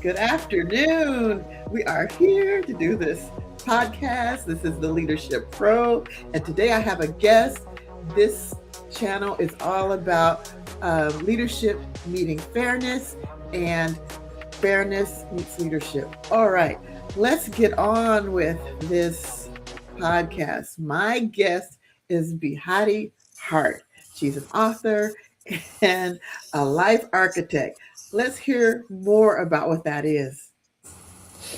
Good afternoon. We are here to do this podcast. This is the Leadership Pro. And today I have a guest. This channel is all about leadership meeting fairness, and fairness meets leadership. All right, let's get on with this podcast. My guest is Behati Hart. She's an author and a life architect. Let's hear more about what that is.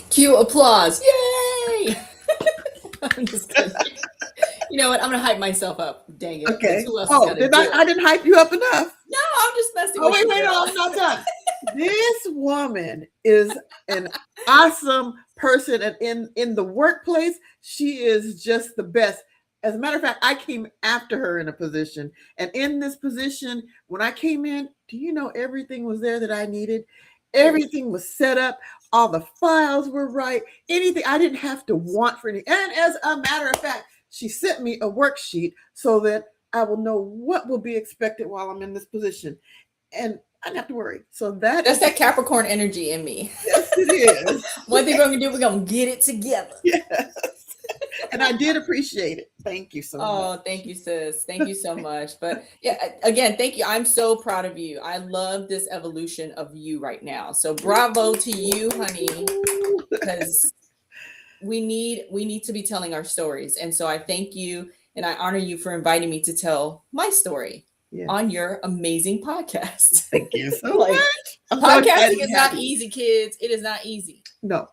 Cue applause. Yay! I'm just kidding. You know what? I'm gonna hype myself up. Dang it. Okay. Who else Oh, is gonna I didn't hype you up enough. No, I'm just messing Oh, with wait, you. no, I'm not done. This woman is an awesome person, and in the workplace, she is just the best. As a matter of fact, I came after her in a position, and in this position, when I came in, do you know everything was there that I needed? Everything was set up. All the files were right. Anything I didn't have to want for anything. And as a matter of fact, she sent me a worksheet so that I will know what will be expected while I'm in this position. And I don't have to worry. So That's that Capricorn energy in me. Yes, it is. One thing we're gonna do, we're gonna get it together. Yes. And I did appreciate it. Thank you so much. Oh, thank you, sis. Thank you so much. But yeah, again, thank you. I'm so proud of you. I love this evolution of you right now. So bravo to you, honey, because we need to be telling our stories. And so I thank you and I honor you for inviting me to tell my story on your amazing podcast. Thank you so much. Podcasting is not easy, kids. It is not easy. No.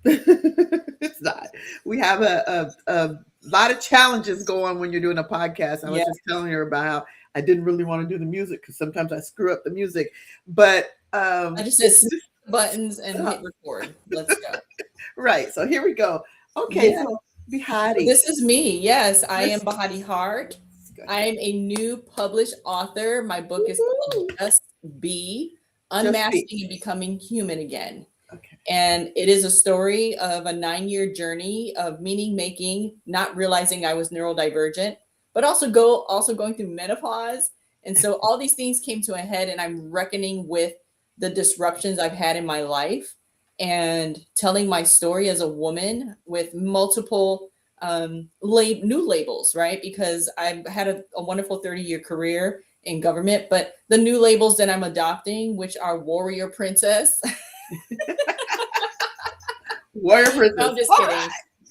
It's not. We have a lot of challenges going when you're doing a podcast. I was just telling her about how I didn't really want to do the music because sometimes I screw up the music. But I just said buttons and hit record. Let's go. Right. So here we go. Okay. Yeah. So Behati. This is me. Yes, I am Behati Hart. I am a new published author. My book is called Just Be, Unmasking and Becoming Human Again. Okay. And it is a story of a 9-year journey of meaning making, not realizing I was neurodivergent, but also going through menopause. And so all these things came to a head, and I'm reckoning with the disruptions I've had in my life and telling my story as a woman with multiple new labels, right? Because I've had a wonderful 30-year career in government, but the new labels that I'm adopting, which are warrior princess. Warrior princess. No, I'm just kidding. Right.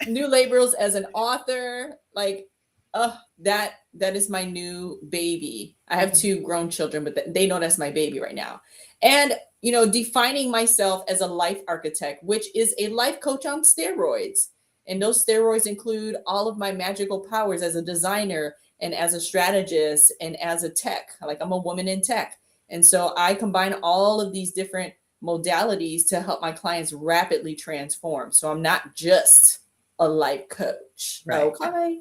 New labels as an author, like, that is my new baby. I have 2 grown children, but they know that's my baby right now. And, you know, defining myself as a life architect, which is a life coach on steroids. And those steroids include all of my magical powers as a designer and as a strategist and as a tech. Like, I'm a woman in tech. And so I combine all of these different modalities to help my clients rapidly transform. So I'm not just a life coach. Right. Okay.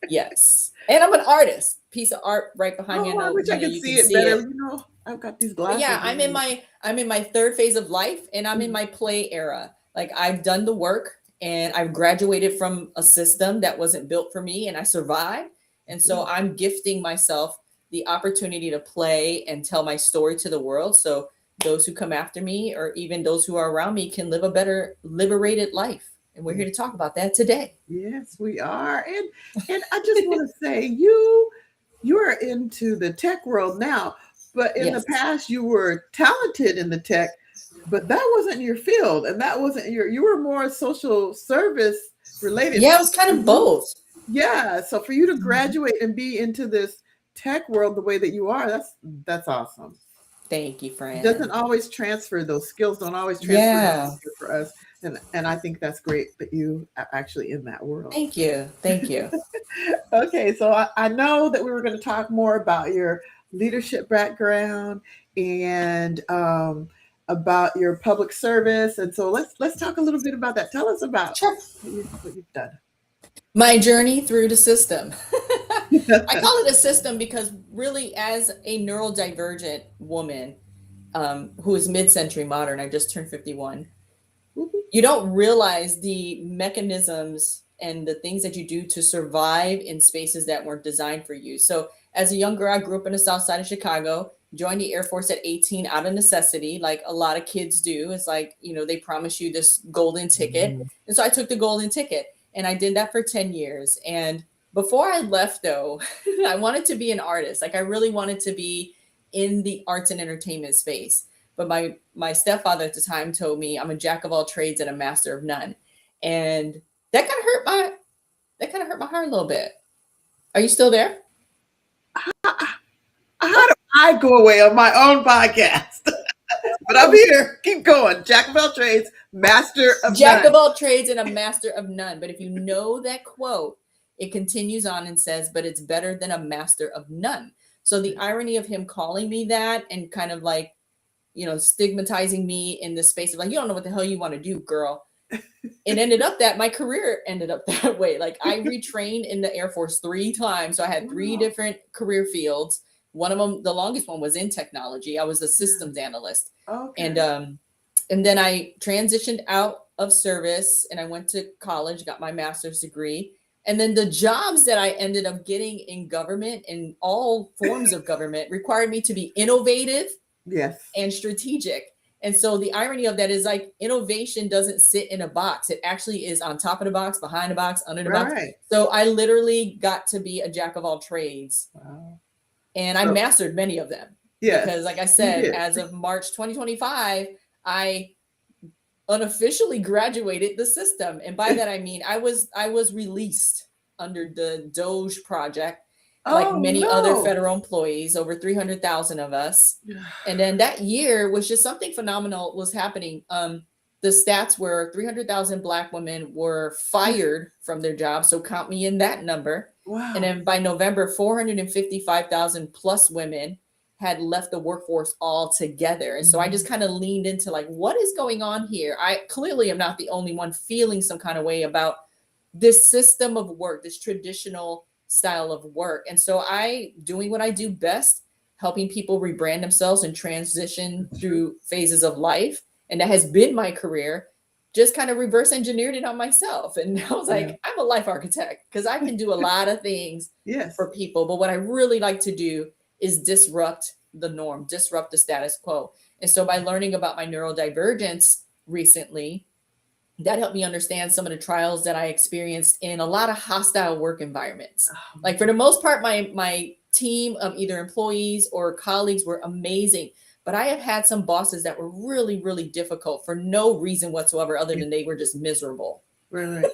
Yes. And I'm an artist. Piece of art right behind you. I wish I could see it better. You know, I've got these glasses. Yeah, I'm in my 3rd phase of life, and I'm in my play era. Like, I've done the work, and I've graduated from a system that wasn't built for me, and I survived. And so I'm gifting myself the opportunity to play and tell my story to the world. So those who come after me, or even those who are around me, can live a better liberated life. And we're here to talk about that today. Yes, we are. And I just want to say, you are into the tech world now, but in the past you were talented in the tech, but that wasn't your field, and that wasn't you were more social service related. Yeah, it was kind of both. Yeah. So for you to graduate and be into this tech world the way that you are, that's awesome. Thank you, friend. It doesn't always transfer. Those skills don't always transfer for us. And I think that's great that you are actually in that world. Thank you. Thank you. Okay. So I know that we were going to talk more about your leadership background and about your public service. And so let's talk a little bit about that. Tell us about what you've done. My journey through the system. I call it a system because really, as a neurodivergent woman who is mid-century modern, I just turned 51, you don't realize the mechanisms and the things that you do to survive in spaces that weren't designed for you. So as a young girl, I grew up in the South Side of Chicago, joined the Air Force at 18 out of necessity, like a lot of kids do. It's like, they promise you this golden ticket. Mhm. And so I took the golden ticket and I did that for 10 years. And before I left, though, I wanted to be an artist. Like I really wanted to be in the arts and entertainment space. But my stepfather at the time told me I'm a jack of all trades and a master of none. And that kind of hurt my heart a little bit. Are you still there? How do I go away on my own podcast? But I'm here. Keep going. Jack of all trades, master of Jack none. of all trades and a master of none. But if you know that quote, it continues on and says, but it's better than a master of none. So the irony of him calling me that and kind of like, stigmatizing me in the space of like, you don't know what the hell you want to do, girl. It ended up that my career ended up that way. Like I retrained in the Air Force 3 times. So I had 3 Wow. different career fields. One of them, the longest one, was in technology. I was a systems analyst. Okay. And then I transitioned out of service and I went to college, got my master's degree. And then the jobs that I ended up getting in government, in all forms of government, required me to be innovative Yes. and strategic. And so the irony of that is like innovation doesn't sit in a box. It actually is on top of the box, behind the box, under the box. Right. So I literally got to be a jack of all trades. Wow. And I So- mastered many of them. Yes. Because like I you said, did. as of March 2025, I unofficially graduated the system. And by that I mean I was released under the Doge project, like many other federal employees, over 300,000 of us. And then that year was just something phenomenal was happening. The stats were 300,000 Black women were fired from their jobs. So count me in that number. Wow. And then by November, 455,000 plus women had left the workforce altogether. And so I just kind of leaned into like, what is going on here? I clearly am not the only one feeling some kind of way about this system of work, this traditional style of work. And so I doing what I do best, helping people rebrand themselves and transition through phases of life. And that has been my career, just kind of reverse engineered it on myself. And I was like, I'm a life architect because I can do a lot of things Yes. for people. But what I really like to do is disrupt the norm, disrupt the status quo. And so by learning about my neurodivergence recently, that helped me understand some of the trials that I experienced in a lot of hostile work environments. Like for the most part, my team of either employees or colleagues were amazing. But I have had some bosses that were really, really difficult for no reason whatsoever other than they were just miserable. Right.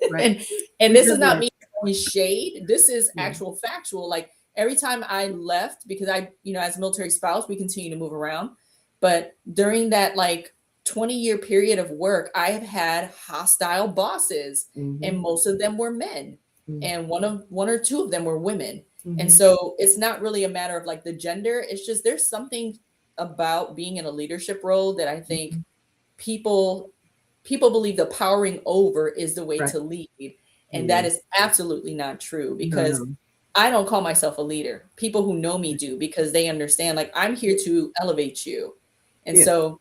Right. And this is not me throwing shade. This is actual factual. Like every time I left, because I, as a military spouse, we continue to move around. But during that like 20-year period of work, I have had hostile bosses, and most of them were men, and one or two of them were women. And so it's not really a matter of like the gender. It's just there's something about being in a leadership role that I think people believe the powering over is the way to lead. And that is absolutely not true, because I don't call myself a leader. People who know me do, because they understand like I'm here to elevate you. And so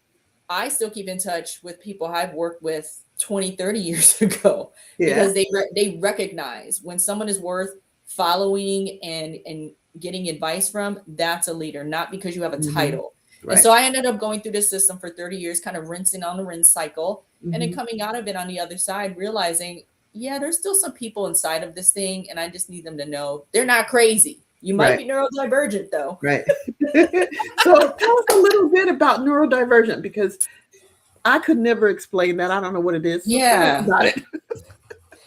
I still keep in touch with people I've worked with 20, 30 years ago, because they recognize when someone is worth following and getting advice from, that's a leader, not because you have a title. Right. And so I ended up going through this system for 30 years, kind of rinsing on the rinse cycle, and then coming out of it on the other side, realizing, there's still some people inside of this thing, and I just need them to know they're not crazy. You might be neurodivergent, though. Right. So tell us a little bit about neurodivergent, because I could never explain that. I don't know what it is. So tell us about it.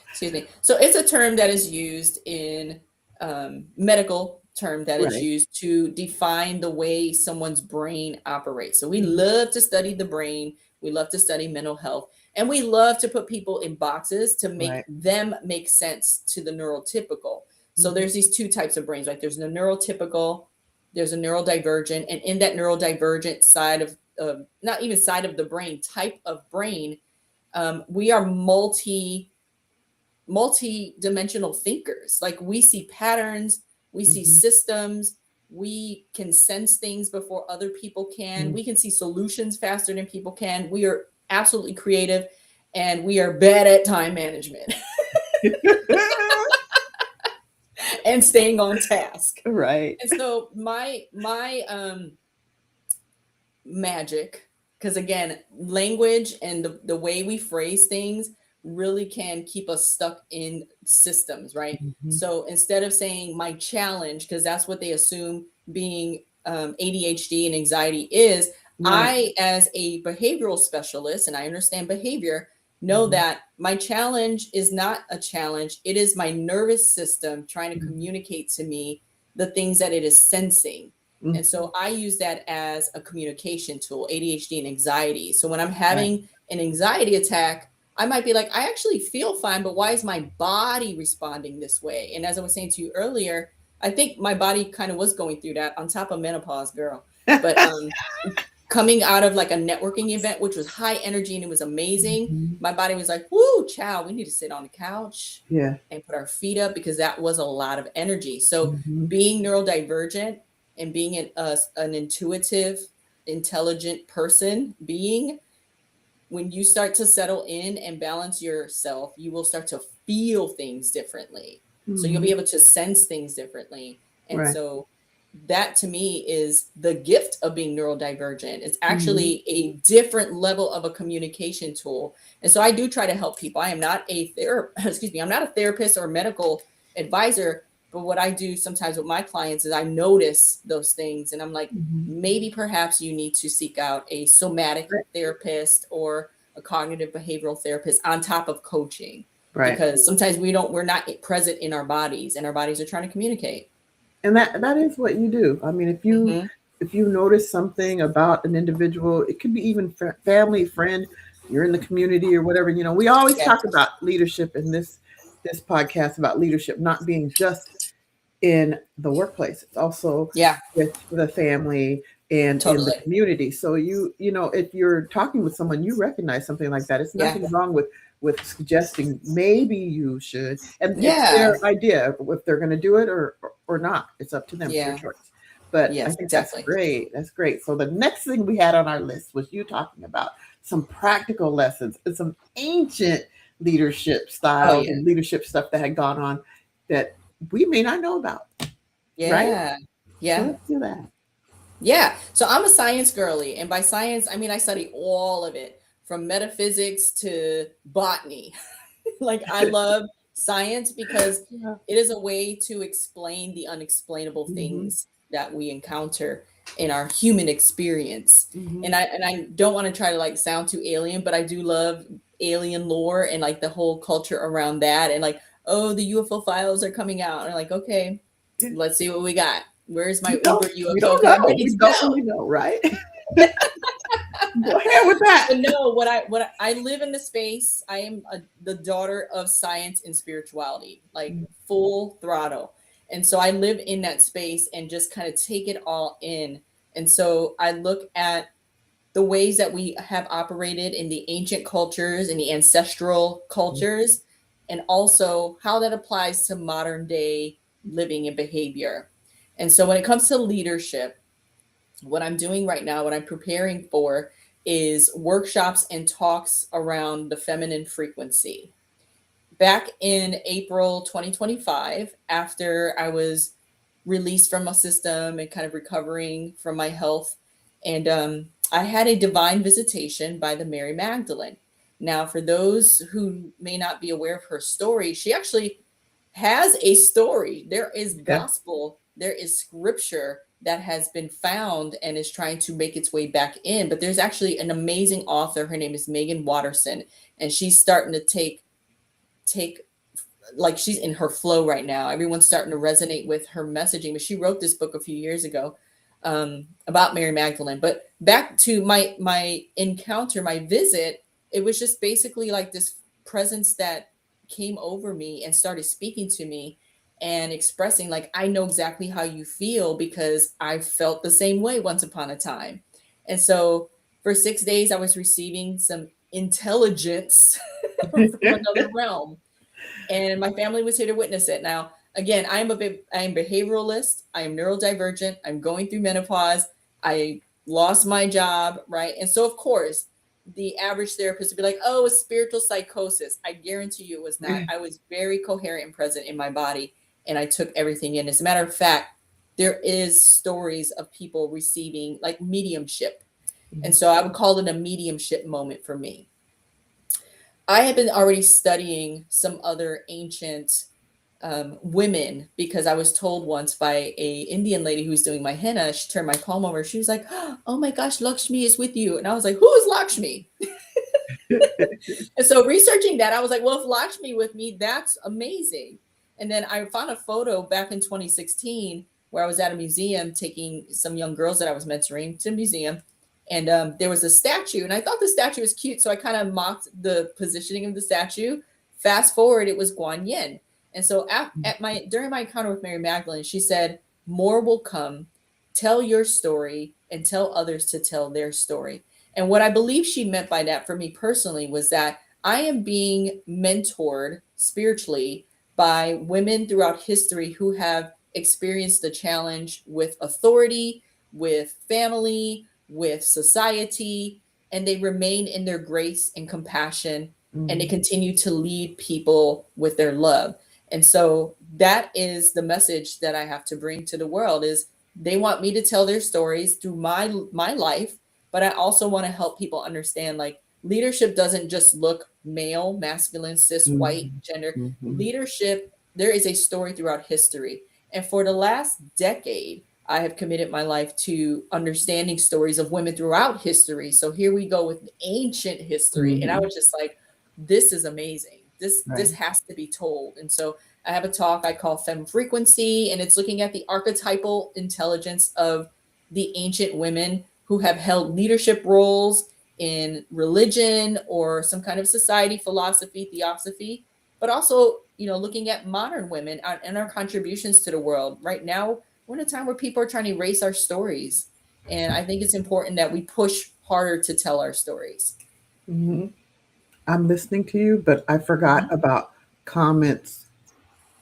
Excuse me. So it's a term that is used in medical term that is used to define the way someone's brain operates. So we love to study the brain. We love to study mental health. And we love to put people in boxes to make them make sense to the neurotypical. So there's these two types of brains, right? There's the neurotypical, there's a neurodivergent. And in that neurodivergent side of, not even side of the brain, type of brain, we are multi-dimensional thinkers. Like we see patterns, we see systems, we can sense things before other people can. We can see solutions faster than people can. We are absolutely creative, and we are bad at time management. and staying on task. Right. And so my magic, because again, language and the way we phrase things really can keep us stuck in systems, right? Mhm. So instead of saying my challenge, because that's what they assume being ADHD and anxiety is, Right. I, as a behavioral specialist, and I understand behavior, know Mhm. that my challenge is not a challenge. It is my nervous system trying to Mhm. communicate to me the things that it is sensing. Mhm. And so I use that as a communication tool, ADHD and anxiety. So when I'm Right. having an anxiety attack, I might be like, I actually feel fine, but why is my body responding this way? And as I was saying to you earlier, I think my body kind of was going through that on top of menopause, girl. But coming out of like a networking event, which was high energy and it was amazing, Mhm. my body was like, whoo, child, we need to sit on the couch Yeah. and put our feet up because that was a lot of energy. So Mhm. being neurodivergent and being an intuitive, intelligent person being, when you start to settle in and balance yourself, you will start to feel things differently. So you'll be Mhm. able to sense things differently. And Right. so that to me is the gift of being neurodivergent. It's Mhm. actually a different level of a communication tool. And so I do try to help people. I am not a excuse me, I'm not a therapist or medical advisor, but what I do sometimes with my clients is I notice those things and I'm like, Mhm. maybe perhaps you need to seek out a somatic Right. therapist or a cognitive behavioral therapist on top of coaching, Right. because sometimes we're not present in our bodies and our bodies are trying to communicate. And that is what you do. I mean, Hmm. if you notice something about an individual, it could be even family, friend, you're in the community or whatever. We always Yeah. talk about leadership in this podcast, about leadership not being just in the workplace. It's also Yeah, with the family and in the totally. community. So if you're talking with someone, you recognize something like that. It's Yeah. nothing wrong with suggesting maybe you should, and it's Yeah. their idea if they're going to do it or not. It's up to them. It's their Yeah. choice. But I Yes, think that's exactly. great. That's great. So the next thing we had on our list was you talking about some practical lessons and some ancient leadership Oh styles yeah. and leadership stuff that had gone on that we may not know about, right? Yeah. So Yeah. let's do that. Yeah. So I'm a science girly. And by science, I mean I study all of it from metaphysics to botany. Like I love science because Yeah. it is a way to explain the unexplainable Hmm. things that we encounter in our human experience. Hmm. And I don't want to try to like sound too alien, but I do love alien lore and like the whole culture around that and like, oh, the UFO files are coming out. And I'm like, okay, Yeah. let's see what we got. Where's my We Uber don't we UFO? don't Because I'm know. ready We to don't go. really know, right? Go ahead with that. But no, I live in the space. I am the daughter of science and spirituality, like full throttle. And so I live in that space and just kind of take it all in. And so I look at the ways that we have operated in the ancient cultures and the ancestral cultures, and also how that applies to modern day living and behavior. And so when it comes to leadership, what I'm doing right now, what I'm preparing for, is workshops and talks around the feminine frequency. Back in April 2025, after I was released from my system and kind of recovering from my health, and I had a divine visitation by the Mary Magdalene. Now, for those who may not be aware of her story, she actually has a story. There is Yeah. gospel, there is scripture that has been found and is trying to make its way back in. But there's actually an amazing author. Her name is Megan Watterson, and she's starting to take like she's in her flow right now. Everyone's starting to resonate with her messaging. But she wrote this book a few years ago about Mary Magdalene. But back to my encounter, my visit, it was just basically like this presence that came over me and started speaking to me and expressing like I know exactly how you feel because I felt the same way once upon a time. And so for 6 days I was receiving some intelligence from another realm, and my family was here to witness it. Now, again, I am behavioralist, I am neurodivergent, I'm going through menopause, I lost my job, right? And so, of course, the average therapist would be like, "Oh, it's spiritual psychosis." I guarantee you, it was not. I was very coherent and present in my body, and I took everything in. As a matter of fact, there is stories of people receiving like mediumship. And so I would call it a mediumship moment for me. I have been already studying some other ancient women because I was told once by a Indian lady who was doing my henna. She turned my palm over. She was like, "Oh my gosh, Lakshmi is with you," and I was like, "Who is Lakshmi?" And so researching that, I was like, "Well, if Lakshmi with me, that's amazing." And then I found a photo back in 2016 where I was at a museum taking some young girls that I was mentoring to a museum, and there was a statue, and I thought the statue was cute, so I kind of mocked the positioning of the statue. Fast forward, it was Guan Yin, and so at my during my encounter with Mary Magdalene, she said, "More will come. Tell your story and tell others to tell their story." And what I believe she meant by that for me personally was that I am being mentored spiritually by women throughout history who have experienced the challenge with authority, with family, with society, and they remain in their grace and compassion, and they continue to lead people with their love. And so that is the message that I have to bring to the world is they want me to tell their stories through my life, but I also want to help people understand like leadership doesn't just look male, masculine, cis, white, gender. Leadership, there is a story throughout history. And for the last decade, I have committed my life to understanding stories of women throughout history. So here we go with ancient history. And I was just like, this is amazing. This has to be told. And so I have a talk I call Femme Frequency, and it's looking at the archetypal intelligence of the ancient women who have held leadership roles in religion or some kind of society, philosophy, theosophy, but also, looking at modern women and our contributions to the world. Right now, we're in a time where people are trying to erase our stories. And I think it's important that we push harder to tell our stories. I'm listening to you, but I forgot about comments,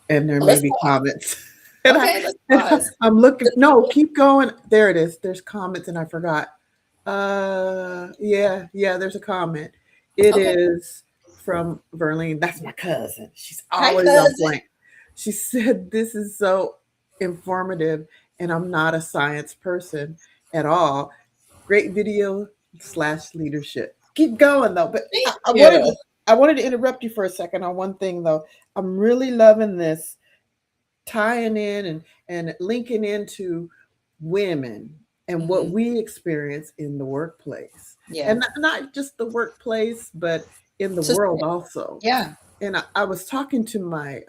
and there may Let's be pause. comments. And Okay, let's pause. I'm looking. No, keep going. There it is. There's comments, and I forgot. Yeah. There's a comment. It Okay. is from Verlene. That's my cousin. She's Hi, always on cousin. point. She said, "This is so informative, and I'm not a science person at all. Great video slash leadership. Keep going though." But Thank I wanted you. I wanted to interrupt you for a second on one thing though. I'm really loving this tying in and linking into women and what we experience in the workplace, Yeah. and not just the workplace, but in the Just, world also. yeah. And I was talking to my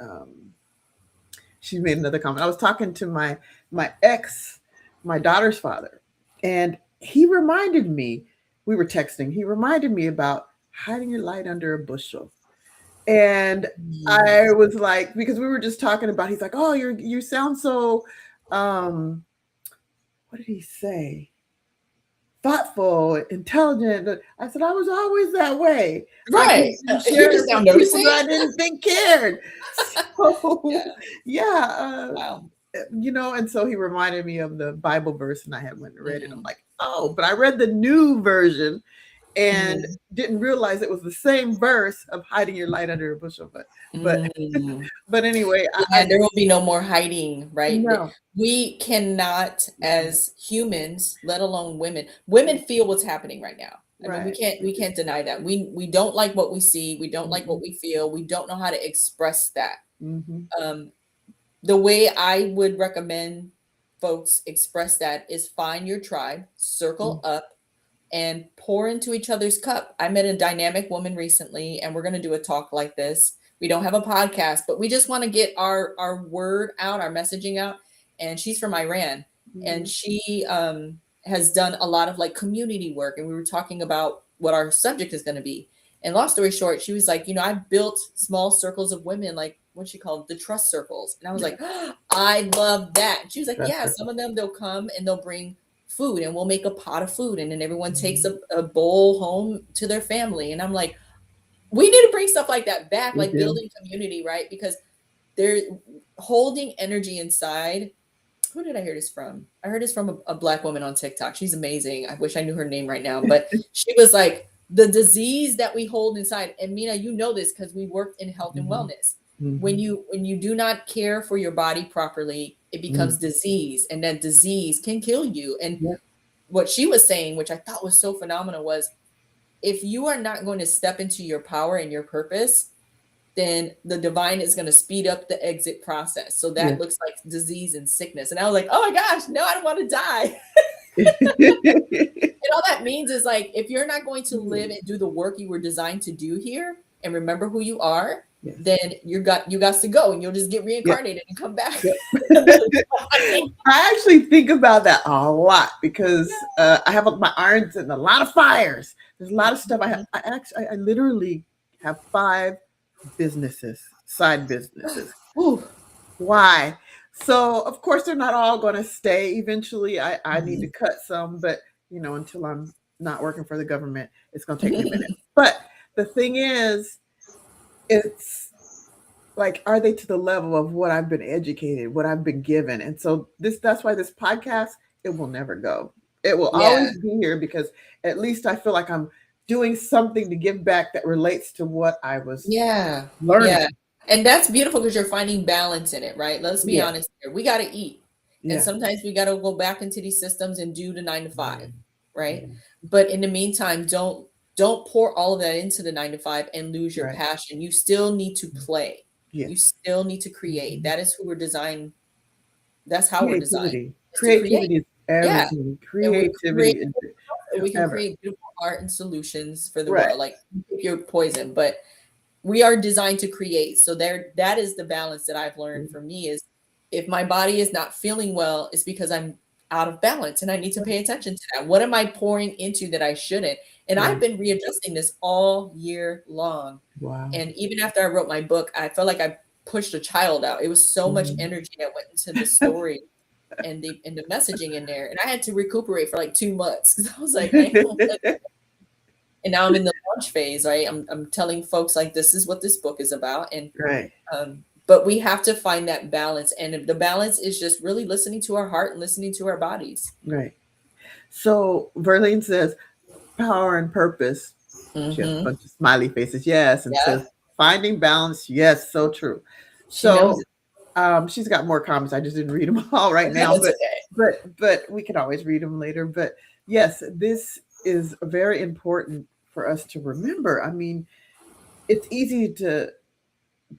she made another comment. I was talking to my ex, my daughter's father, and he reminded me, we were texting, he reminded me about hiding your light under a bushel. And I was like, because we were just talking about, he's like, "Oh, you sound so what did he say? Thoughtful, intelligent." I said, "I was always that way. I Right. just didn't You're share just it now with people noticing. that I didn't think cared." So Yeah. yeah, Wow. and so he reminded me of the Bible verse, and I had went and read it. I'm Mm, like, "Oh," but I read the new version and mm, didn't realize it was the same verse of hiding your light under a bushel. But mm. but anyway, Yeah, there will be no more hiding, right? no, We cannot, as humans, let alone women feel what's happening right now. I mean, right. we can't deny that. We don't like what we see. We don't like what Mhm, we feel. We don't know how to express that. mhm, Um, the way I would recommend folks express that is find your tribe, circle up, and pour into each other's cup. I met a dynamic woman recently, and we're going to do a talk like this. We don't have a podcast, but we just want to get our word out, our messaging out. And she's from Iran, and mhm, she has done a lot of like community work. And we were talking about what our subject is going to be. And long story short, she was like, I built small circles of women, like what she called the trust circles. And I was yeah, like, I love that. And she was like, trust yeah, some circle. of them they'll come and they'll bring food and we'll make a pot of food and then everyone takes Mhm, a bowl home to their family. And I'm like, we need to bring stuff like that back, we like do. building community, right? Because they're holding energy inside. Who did I hear this from? I heard this from a black woman on TikTok. She's amazing. I wish I knew her name right now, but she was like, the disease that we hold inside, and Mina, you know this because we worked in health and Mhm, wellness. Mhm. when you do not care for your body properly, it becomes Mm. disease, and that disease can kill you. And Yeah. what she was saying, which I thought was so phenomenal, was if you are not going to step into your power and your purpose, then the divine is going to speed up the exit process. So that Yeah. looks like disease and sickness. And I was like, oh my gosh, no, I don't want to die. And all that means is like, if you're not going to live and do the work you were designed to do here and remember who you are, Yes. then you got to go and you'll just get Yep. reincarnated and come back Yep. another time. I actually think about that a lot because I have my irons in a lot of fires. There's a lot of stuff. I literally have 5 businesses, side businesses. Whew. Why? So of course they're not all going to stay. Eventually, I need to cut some, but until I'm not working for the government, it's going to take me a minute. But the thing is, it's like, are they to the level of what I've been educated, what I've been given? And so that's why this podcast, it will never go. It will Yeah. always be here because at least I feel like I'm doing something to give back that relates to what I was Yeah. Yeah. learning. And that's beautiful because you're finding balance in it, right? Let's be Yeah. honest here. We got to eat. And Yeah. sometimes we got to go back into these systems and do the 9 to 5, right? Yeah. But in the meantime, don't pour all of that into the 9 to 5 and lose your Right. passion. You still need to play. Yes. You still need to create. Mhm. That is who we're designed. That's how we're designed, Creativity. is to create. Creativity is Yeah. everything. And we're Creativity creating, is we can ever. create beautiful art and solutions for the Right. world. Like pick your poison, but we are designed to create. So that is the balance that I've learned for me is if my body is not feeling well, it's because I'm out of balance and I need to pay attention to that. What am I pouring into that I shouldn't? And I've Right. been readjusting this all year long. Wow. And even after I wrote my book, I felt like I pushed a child out. It was so much Mhm. energy that went into the story and the messaging in there. And I had to recuperate for like 2 months because I was like, I don't. And now I'm in the launch phase, right? I'm telling folks like this is what this book is about, and Right. but we have to find that balance, and the balance is just really listening to our heart and listening to our bodies. Right. So Verlene says, power and purpose. She has a Mm-hmm. bunch of smiley faces. Yes. And Yeah, says, finding balance. Yes. So true. she knows So she's got more comments. I just didn't read them all right it. now, It's okay. but we can always read them later. But yes, this is very important for us to remember. I mean, it's easy to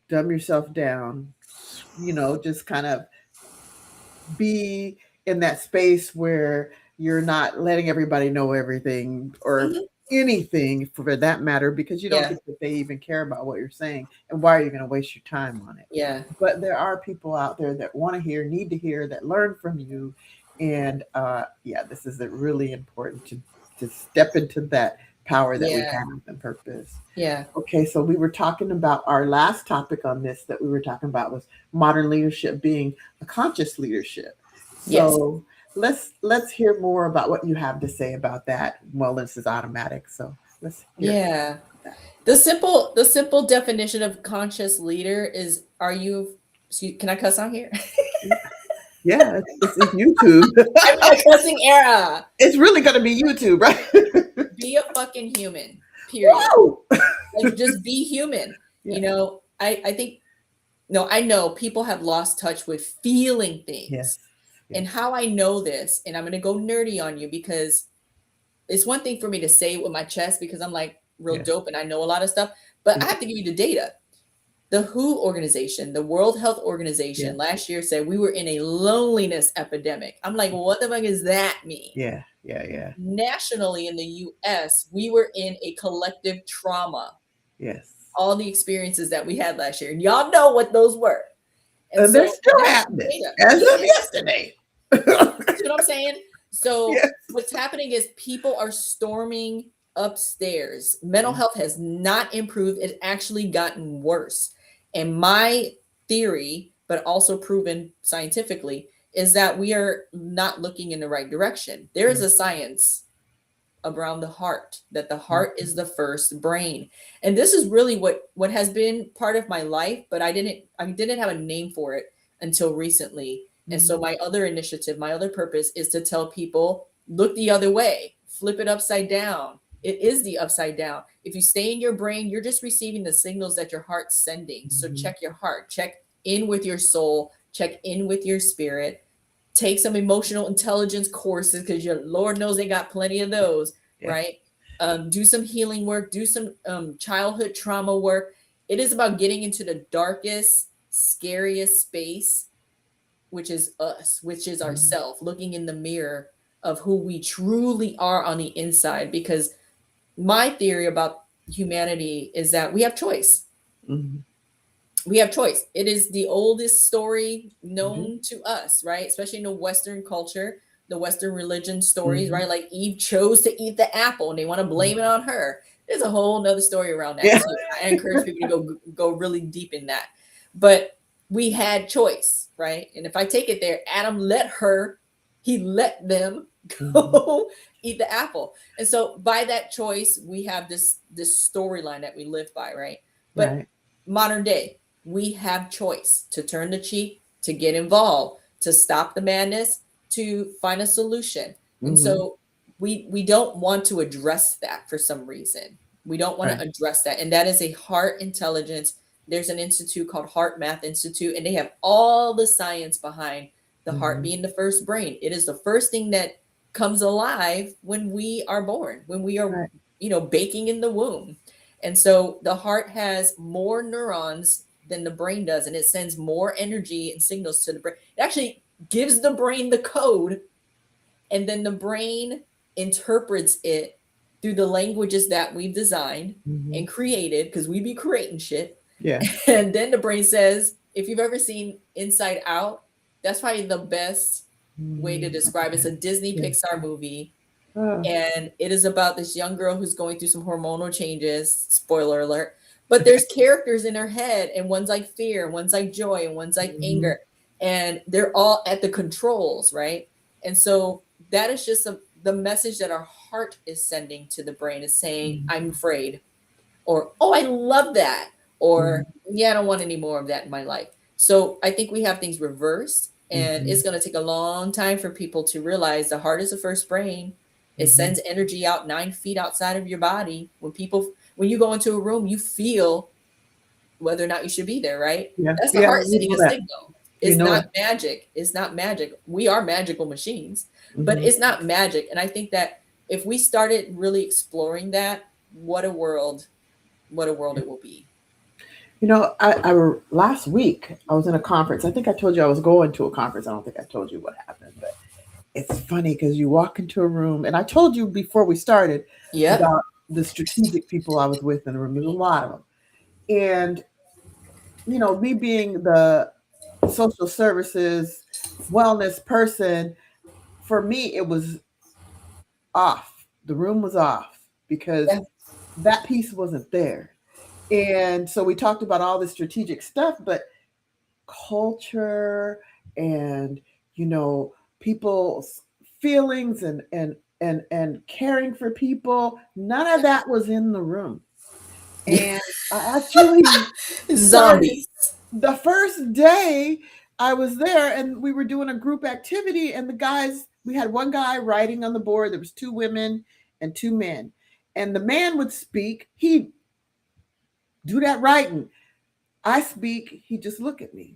dumb yourself down, just kind of be in that space where you're not letting everybody know everything or Mhm. anything for that matter because you don't Yeah, think that they even care about what you're saying, and why are you going to waste your time on it? yeah, But there are people out there that want to hear, need to hear, that learn from you, and yeah, this is really important to step into that power that we yeah, have and purpose. yeah. Okay, so we were talking about our last topic on this that we were talking about was modern leadership being a conscious leadership. Yes. So let's hear more about what you have to say about that. Wellness is automatic, so let's hear Yeah. that. The simple definition of conscious leader is are you can I cuss on here? Yeah, it's YouTube. I'm in a cussing era. It's really going to be YouTube, right? Be a fucking human. Period. Whoa! Like just be human. Yeah. I think no, I know people have lost touch with feeling things. Yes. And Yes. how I know this, and I'm gonna go nerdy on you because it's one thing for me to say it with my chest because I'm like real Yes. dope and I know a lot of stuff, but I Yes. have to give you the data. The WHO organization, the World Health Organization, Yes. last year said we were in a loneliness epidemic. I'm like, well, what the fuck does that mean? Yeah. Yeah. Yeah. Nationally in the US, we were in a collective trauma. Yes. All the experiences that we had last year. And y'all know what those were. And And they're so still that's happening data. as Yeah, of yesterday. you know what I'm saying? So Yes. what's happening is people are storming upstairs. Mental Yeah. health has not improved. It's actually gotten worse. And my theory, but also proven scientifically, is that we are not looking in the right direction. There is a science around the heart, that the heart is the first brain. And this is really what has been part of my life, but I didn't have a name for it until recently. And so my other initiative, my other purpose is to tell people look the other way, flip it upside down. It is the upside down. If you stay in your brain, you're just receiving the signals that your heart's sending. So Mhm. check your heart, check in with your soul, check in with your spirit, take some emotional intelligence courses because your Lord knows they got plenty of those, Yeah. right? Do some healing work, do some childhood trauma work. It is about getting into the darkest, scariest space, which is us, which is Mhm. ourself, looking in the mirror of who we truly are on the inside. Because my theory about humanity is that we have choice. Mhm. We have choice. It is the oldest story Mhm. known to us, right? Especially in the Western culture, the Western religion stories, Mhm. right? Like Eve chose to eat the apple and they want to blame it on her. There's a whole nother story around that Yeah. too. I encourage people to go really deep in that. But we had choice, right? And if I take it there, Adam he let them Mhm. go eat the apple. And so by that choice, we have this storyline that we live by, right? But Right. modern day, we have choice to turn the cheek, to get involved, to stop the madness, to find a solution. And Mhm. so we don't want to address that for some reason. We don't want to Right. address that. And that is a heart intelligence. There's an institute called Heart Math Institute, and they have all the science behind the heart Mhm. being the first brain. It is the first thing that comes alive when we are born, when we are, Right. baking in the womb. And so the heart has more neurons than the brain does, and it sends more energy and signals to the brain. It actually gives the brain the code, and then the brain interprets it through the languages that we've designed Mhm. and created, because we be creating shit. Yeah. And then the brain says, if you've ever seen Inside Out, that's probably the best way to Mhm. describe it. It's a Disney Yeah. Pixar movie, Oh. and it is about this young girl who's going through some hormonal changes. Spoiler alert. But there's characters in her head, and one's like fear, one's like joy, and one's like Mhm. anger, and they're all at the controls, right? And so that is just the message that our heart is sending to the brain, is saying, Mhm. I'm afraid, or oh, I love that, or Mhm. yeah, I don't want any more of that in my life. So I think we have things reversed, and it's Mhm. going to take a long time for people to realize the heart is the first brain. It Mhm. sends energy out 9 feet outside of your body. When you go into a room, you feel whether or not you should be there, right? Yeah. That's the Yeah. heart We sending know a that. signal. We It's know not that. magic. It's not magic. We are magical machines, but Mhm. it's not magic. And I think that if we started really exploring that, what a world, what a world Yeah. it will be. Last week I was in a conference. I think I told you I was going to a conference. I don't think I told you what happened, but it's funny because you walk into a room, and I told you before we started Yep. about the strategic people I was with in the room. There's a lot of them, and me being the social services wellness person, for me it was off. The room was off because Yeah. that piece wasn't there. And so we talked about all the strategic stuff, but culture and you know people's feelings and caring for people, none of that was in the room. Yeah. And I actually started Zombies. the first day I was there, and we were doing a group activity, and the guys, we had one guy writing on the board. There was two women and two men, and the man would speak. He'd do that writing. I speak. He just look at me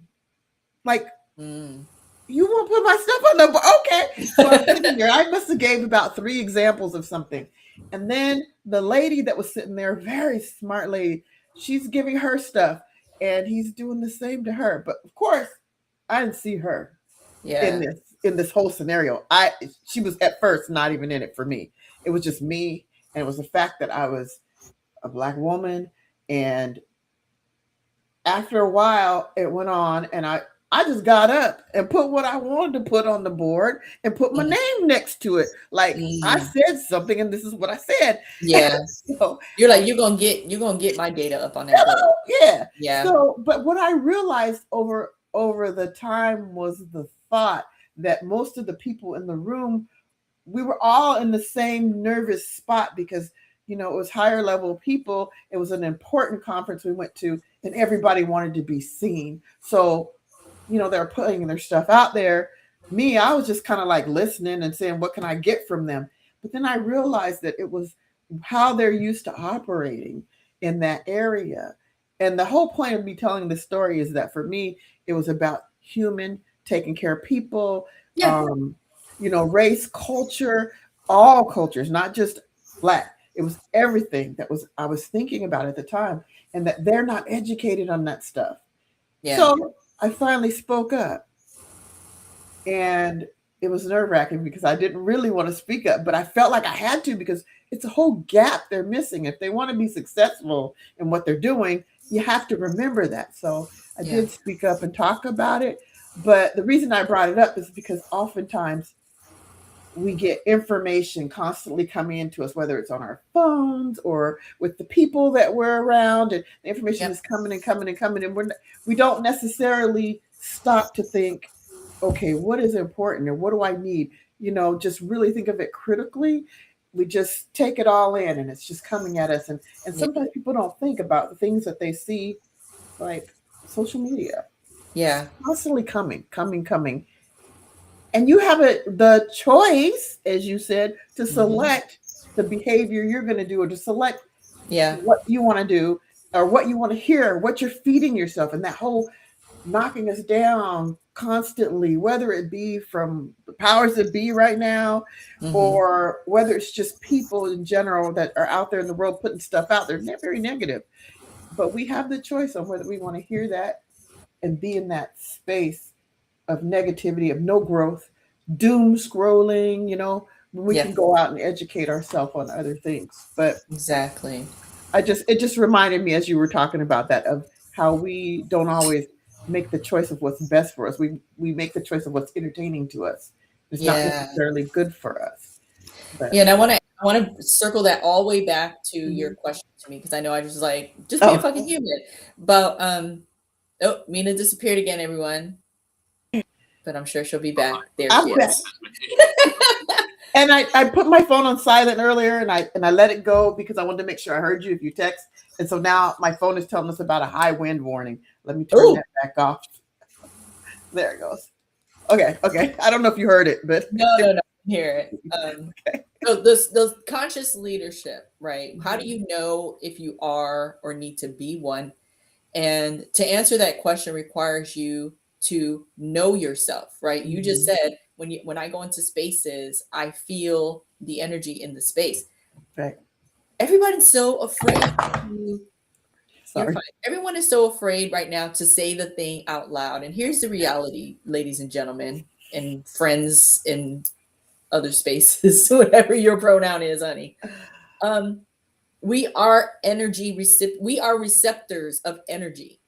like, Mm. you won't put my stuff on the board. Okay. So I'm sitting there. I must have gave about three examples of something. And then the lady that was sitting there, very smart lady, she's giving her stuff, and he's doing the same to her. But of course, I didn't see her in Yeah. this whole scenario. She was at first not even in it for me. It was just me, and it was the fact that I was a black woman. And after a while it went on, and I just got up and put what I wanted to put on the board and put my Mm. name next to it. Like, I Mm. said something and this is what I said. Yeah. So You're like, you're gonna get my data up on that board. hello, yeah. Yeah. So, but what I realized over the time was the thought that most of the people in the room, we were all in the same nervous spot because it was higher level people. It was an important conference we went to, and everybody wanted to be seen. So they're putting their stuff out there. Me, I was just kind of like listening and saying, what can I get from them? But then I realized that it was how they're used to operating in that area. And the whole point of me telling this story is that for me, it was about human, taking care of people, Yeah. um, race, culture, all cultures, not just black. It was everything that was I was thinking about at the time, and that they're not educated on that stuff. Yeah. So I finally spoke up, and it was nerve wracking because I didn't really want to speak up, but I felt like I had to because it's a whole gap they're missing. If they want to be successful in what they're doing, you have to remember that. So I Yeah. did speak up and talk about it. But the reason I brought it up is because oftentimes we get information constantly coming into us, whether it's on our phones or with the people that we're around, and the information Yep. is coming and coming and coming, and we don't necessarily stop to think, okay, what is important and what do I need? Just really think of it critically. We just take it all in, and it's just coming at us, and Yeah. sometimes people don't think about the things that they see, like social media, Yeah. constantly coming, coming, coming, and you have the choice, as you said, to Mhm. select the behavior you're going to do, or to select Yeah. what you want to do, or what you want to hear, what you're feeding yourself, and that whole knocking us down constantly, whether it be from the powers that be right now, Hmm. or whether it's just people in general that are out there in the world putting stuff out there, they're very negative. But we have the choice on whether we want to hear that and be in that space of negativity, of no growth, doom scrolling, when we Yeah. can go out and educate ourselves on other things. But Exactly. it just reminded me as you were talking about that, of how we don't always make the choice of what's best for us. We make the choice of what's entertaining to us. It's not Yeah. necessarily good for us. But Yeah. And I want to circle that all the way back to your mhm. question to me because I know I was like, just be a Oh, fucking human. But oh, Mina disappeared again, everyone. But I'm sure she'll be back. There she I'm back. is. And I put my phone on silent earlier, and I let it go because I wanted to make sure I heard you if you text. And so now my phone is telling us about a high wind warning. Let me turn Oh, that back off. There it goes. Okay, okay. I don't know if you heard it, but no, no, no. Hear it. okay. So those conscious leadership, right? How do Mhm, you know if you are or need to be one? And to answer that question requires you to know yourself, right? You just mhm. said when I go into spaces, I feel the energy in the space. Right. Everybody's so afraid to you're Sorry. fine. Everyone is so afraid right now to say the thing out loud. And here's the reality, ladies and gentlemen, and friends in other spaces, whatever your pronoun is, honey. Um, we are we are receptors of energy.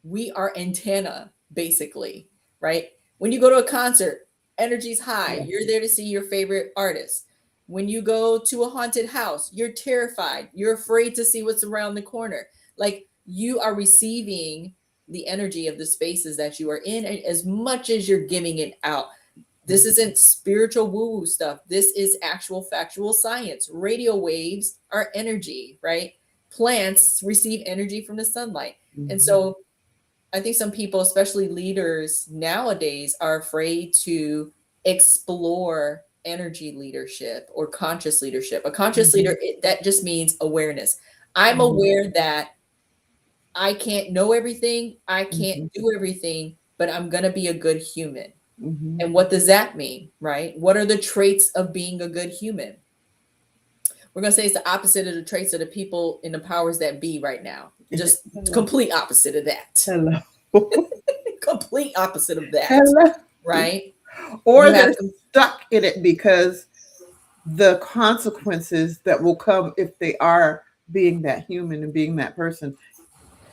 We are antenna, basically, right? When you go to a concert, energy's high. Yeah. You're there to see your favorite artist. When you go to a haunted house, you're terrified. You're afraid to see what's around the corner. Like you are receiving the energy of the spaces that you are in as much as you're giving it out. This isn't spiritual woo woo stuff. This is actual factual science. Radio waves are energy, right? Plants receive energy from the sunlight. And Mhm, so I think some people, especially leaders nowadays, are afraid to explore energy leadership or conscious leadership. A conscious mhm, leader, that just means awareness. I'm mhm, aware that I can't know everything, I can't mhm, do everything, but I'm going to be a good human. mhm. And what does that mean, right? What are the traits of being a good human? We're going to say it's the opposite of the traits of the people in the powers that be right now. Just Hello. complete opposite of that. Hello. Complete opposite of that, Hello. right? Or You have they're stuck in it because the consequences that will come if they are being that human and being that person,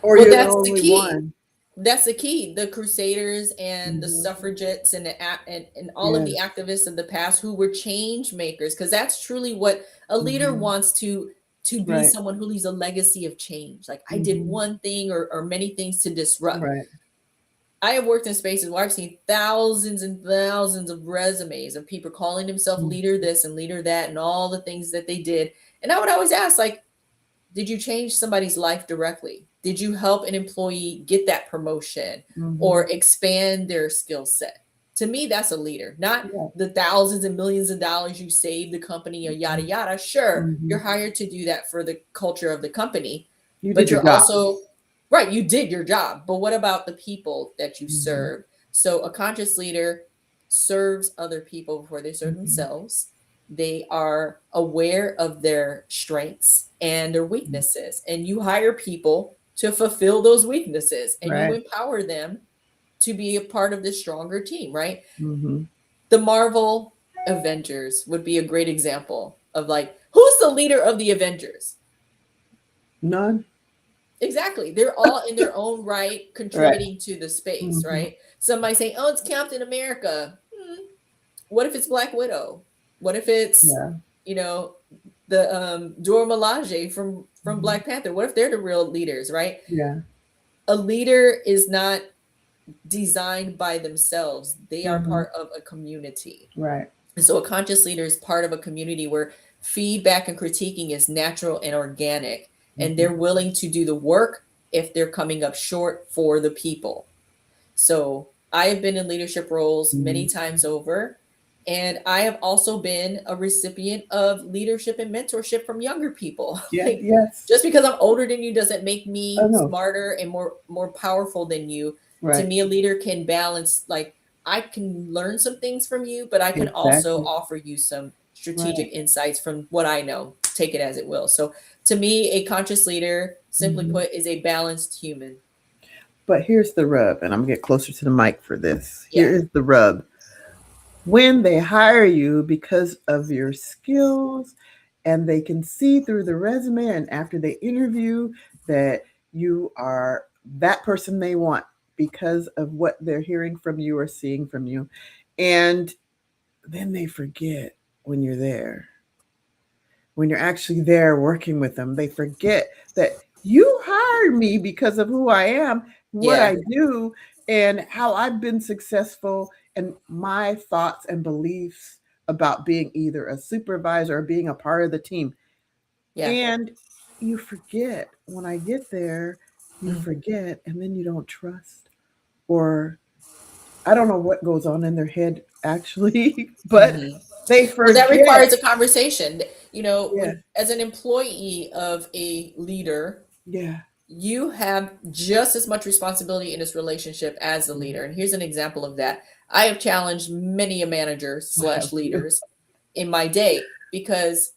or well, you're the that's the only key. one. That's the key. The crusaders and the Mhm. suffragettes and and all of Yes. the activists of the past who were change makers, because that's truly what a leader Mhm. wants to be, Right. someone who leaves a legacy of change. Like I did Mhm. one thing or many things to disrupt. Right. I have worked in spaces where I've seen thousands and thousands of resumes of people calling themselves Mm. leader this and leader that and all the things that they did. And I would always ask, like, did you change somebody's life directly? Did you help an employee get that promotion Mhm. or expand their skill set? To me, that's a leader, not Yeah. the thousands and millions of dollars you save the company or yada yada. Sure, Mm-hmm. you're hired to do that for the culture of the company, You did but your you're job. also right, you did your job. But what about the people that you Mm-hmm. serve? So a conscious leader serves other people before they serve Mm-hmm. themselves. They are aware of their strengths and their weaknesses, and you hire people to fulfill those weaknesses, and you Right. empower them to be a part of this stronger team, right? Mm-hmm. The Marvel Avengers would be a great example of like, who's the leader of the Avengers? None. Exactly. They're all in their own right Right. contributing to the space, Mm-hmm. right? Somebody saying, oh, it's Captain America. What if it's Black Widow? What if it's, Yeah. you know, the Dora Milaje from Mm-hmm. Black Panther? What if they're the real leaders, right? Yeah. A leader is not designed by themselves. They are Mm-hmm. part of a community. Right. And so a conscious leader is part of a community where feedback and critiquing is natural and organic, and Mm-hmm. they're willing to do the work if they're coming up short for the people. So I have been in leadership roles Mm-hmm. many times over, and I have also been a recipient of leadership and mentorship from younger people. Yeah. Like, Yes. just because I'm older than you doesn't make I me know. smarter and more powerful than you. To Right. me, a leader can balance, like, I can learn some things from you, but I can also Exactly. offer you some Right. strategic insights from what I know. Take it as it will. So to me, a conscious leader, simply Mm-hmm. put, is a balanced human. But here's the rub, and I'm gonna get closer to the mic for this. Yeah. Here is the rub. When they hire you because of your skills and they can see through the resume and after they interview that you are that person they want because of what they're hearing from you or seeing from you, and then they forget when you're there, when you're actually there working with them, they forget that you hired me because of who I am, what Yeah. I do, and how I've been successful, and my thoughts and beliefs about being either a supervisor or being a part of the team. Yeah. And you forget when I get there, you Mm-hmm. forget, and then you don't trust, or I don't know what goes on in their head actually, but Mm-hmm. they Well, that forget. requires a conversation. You know, Yeah, when as an employee of a leader, yeah. you have just as much responsibility in this relationship as the leader. And here's an example of that. I have challenged many a manager I have slash to. leaders in my day, because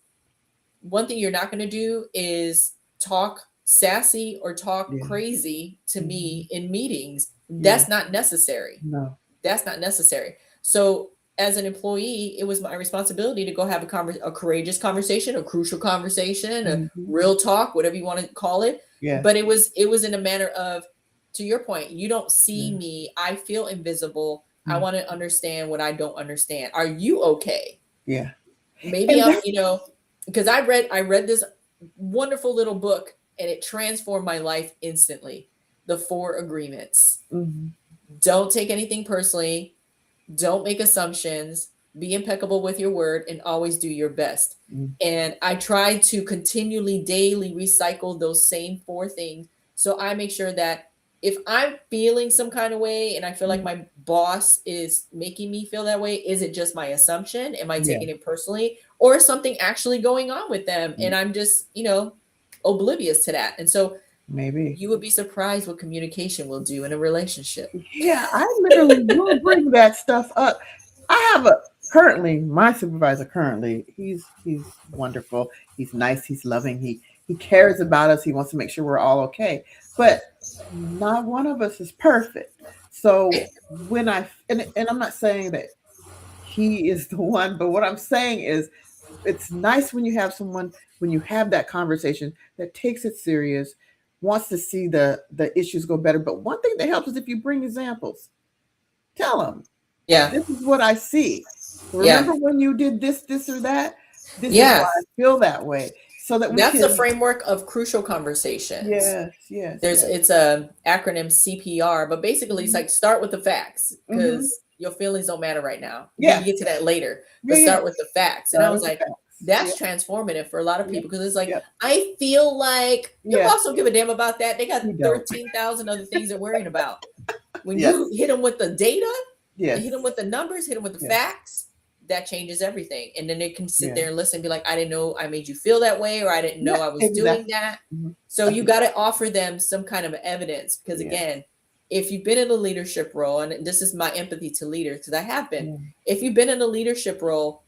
one thing you're not going to do is talk sassy or talk Yeah. crazy to Mhm. me in meetings. Yeah. That's not necessary. No. That's not necessary. So as an employee, it was my responsibility to go have a courageous conversation, a crucial conversation, a Mhm. real talk, whatever you want to call it. Yeah. But it was in a manner of, to your point, you don't see Yeah. me. I feel invisible. I Mm. want to understand what I don't understand. Are you okay? Yeah. Maybe And I'm, that. because I read this wonderful little book, and it transformed my life instantly. The Four Agreements. Mhm. Don't take anything personally. Don't make assumptions. Be impeccable with your word, and always do your best. Mm. And I try to continually, daily recycle those same four things. So I make sure that if I'm feeling some kind of way and I feel like Mm. my boss is making me feel that way, is it just my assumption? Am I Yeah. taking it personally? Or is something actually going on with them? Mm. And I'm just, oblivious to that. And so Maybe. you would be surprised what communication will do in a relationship. Yeah, I literally will bring that stuff up. I have a currently my supervisor currently, he's wonderful. He's nice, he's loving, he cares about us, he wants to make sure we're all okay. But not one of us is perfect. So when and I'm not saying that he is the one, but what I'm saying is it's nice when you have someone, when you have that conversation that takes it serious, wants to see the issues go better. But one thing that helps is if you bring examples. Tell them, Yeah. this is what I see. Yeah. Remember when you did this or that? This is why Yeah. I feel that way. So that we That's the can. framework of crucial conversations. Yes, yes, There's yes. it's a acronym CPR, but basically it's Hmm. like, start with the facts, Hmm. because your feelings don't matter right now. We Yeah, can get to that later, yeah, but yeah. start with the facts. And I Start was with the like, facts. Yeah, that's transformative for a lot of yeah, people, because it's like, yeah, I feel like your yeah. boss don't give a damn about that. They got You don't. 13,000 other things they're worrying about. When Yes, you hit them with the data, Yes. hit them with the numbers, hit them with the Yes. facts. That changes everything. And then they can sit Yeah. there and listen and be like, I didn't know I made you feel that way, or I didn't Yeah. know I was doing Exactly. that. Mhm. So I you think. got to offer them some kind of evidence. Because Yeah. again, if you've been in a leadership role, and this is my empathy to leaders, because I have been, Yeah. if you've been in a leadership role,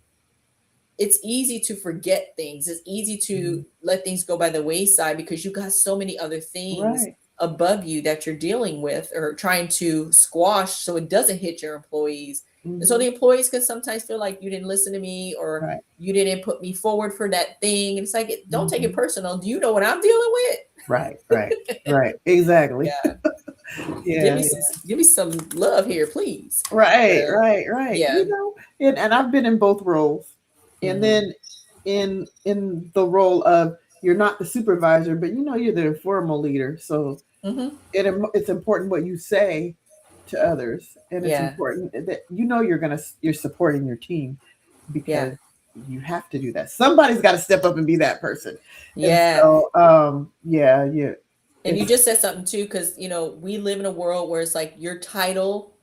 it's easy to forget things. It's easy to Mhm. let things go by the wayside because you got so many other things Right. above you that you're dealing with or trying to squash so it doesn't hit your employees. And so Hmm. the employees can sometimes feel like you didn't listen to me or Right. you didn't put me forward for that thing. And it's like, don't take it Hmm. personal. Do you know what I'm dealing with? Right. Right. Right. Exactly. Yeah. Give Yeah. me some give me some love here, please. Right, But right, right. yeah. And I've been in both roles. And Mhm. then in the role of you're not the supervisor, but you're the informal leader. So Mhm. it's important what you say to others, and it's Yeah. important that you're supporting your team Yeah. because you have to do that. Somebody's got to step up and be that person. And Yeah. so yeah, yeah. And you It's just said something too, because we live in a world where it's like your title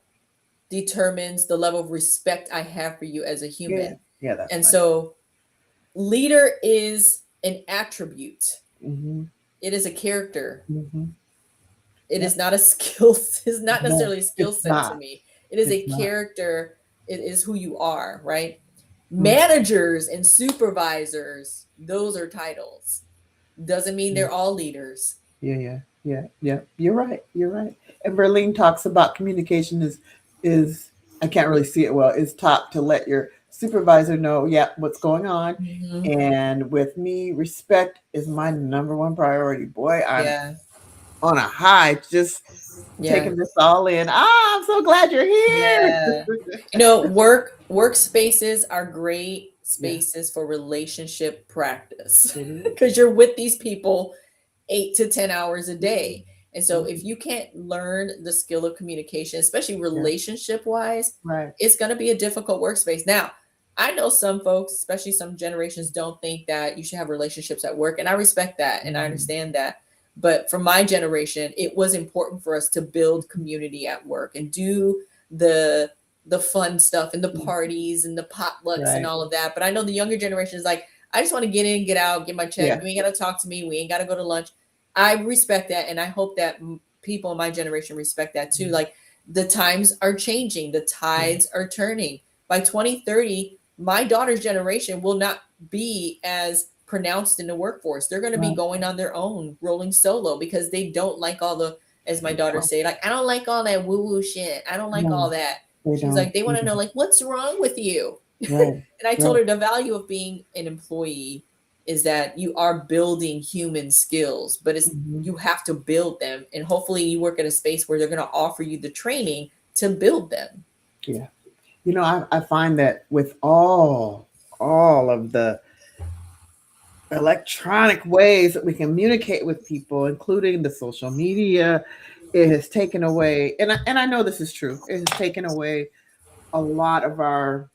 determines the level of respect I have for you as a yeah, human. yeah, that's And nice. so leader is an attribute. Mhm. It is a character. Mhm. It Yep. is not a skill. It's not No, necessarily a skill it's set to not. me. It is It's a not. character. It is who you are, right? Mm. Managers and supervisors, those are titles. Doesn't mean they're all leaders. Yeah, yeah, yeah, yeah. You're right. You're right. And Berlin talks about communication is I can't really see it well. Is taught to let your supervisor know, yeah, what's going on. Mhm. And with me, respect is my number one priority. Boy, I'm Yeah. on a high, just Yeah. taking this all in. Ah, I'm so glad you're here. Yeah. Workspaces are great Yeah, spaces for relationship practice it is. because you're with these people 8 to 10 hours a day. And so if Mhm. you can't learn the skill of communication, especially Yeah, relationship wise, right. it's going to be a difficult workspace. Now, I know some folks, especially some generations, don't think that you should have relationships at work. And I respect that and I Mhm. understand that. But for my generation, it was important for us to build community at work and do the the fun stuff and the Mhm. parties and the potlucks and Right. all of that. But I know the younger generation is like, I just want to get in, get out, get my check. Yeah. You ain't got to talk to me. We ain't got to go to lunch. I respect that. And I hope that people in my generation respect that too. Mhm. Like the times are changing, the Yeah. tides are turning. By 2030, my daughter's generation will not be as pronounced in the workforce. They're going to be Right. going on their own, rolling solo because they don't like all the, as my They daughter don't. say, like, I don't like all that woo woo shit. I don't like No, all that. they She's don't. like, they They want to know, don't. like, what's wrong with you? Right. And I told Right. her the value of being an employee is that you are building human skills, but it's Mhm. you have to build them. And hopefully you work at a space where they're going to offer you the training to build them. Yeah. I find that with all of the electronic ways that we communicate with people, including the social media, it has taken away, and I know this is true. It has taken away a lot of our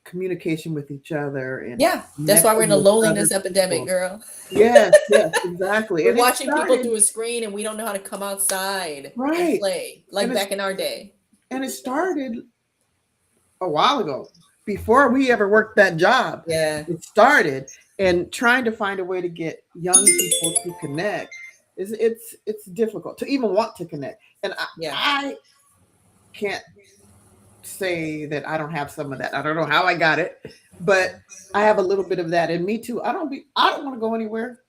communication with each other and Yeah, that's why we're connecting in a with other loneliness epidemic, people. girl. Yes, yes, exactly. We're And it watching people started through a screen and we don't know how to come outside and right, play and like it's back in our day. and it started a while ago, before we ever worked that job. Yeah, It started, and trying to find a way to get young people to connect is it's difficult to even want to connect. And yeah. I can't say that I don't have some of that. I don't know how I got it, but I have a little bit of that in me too. I don't want to go anywhere.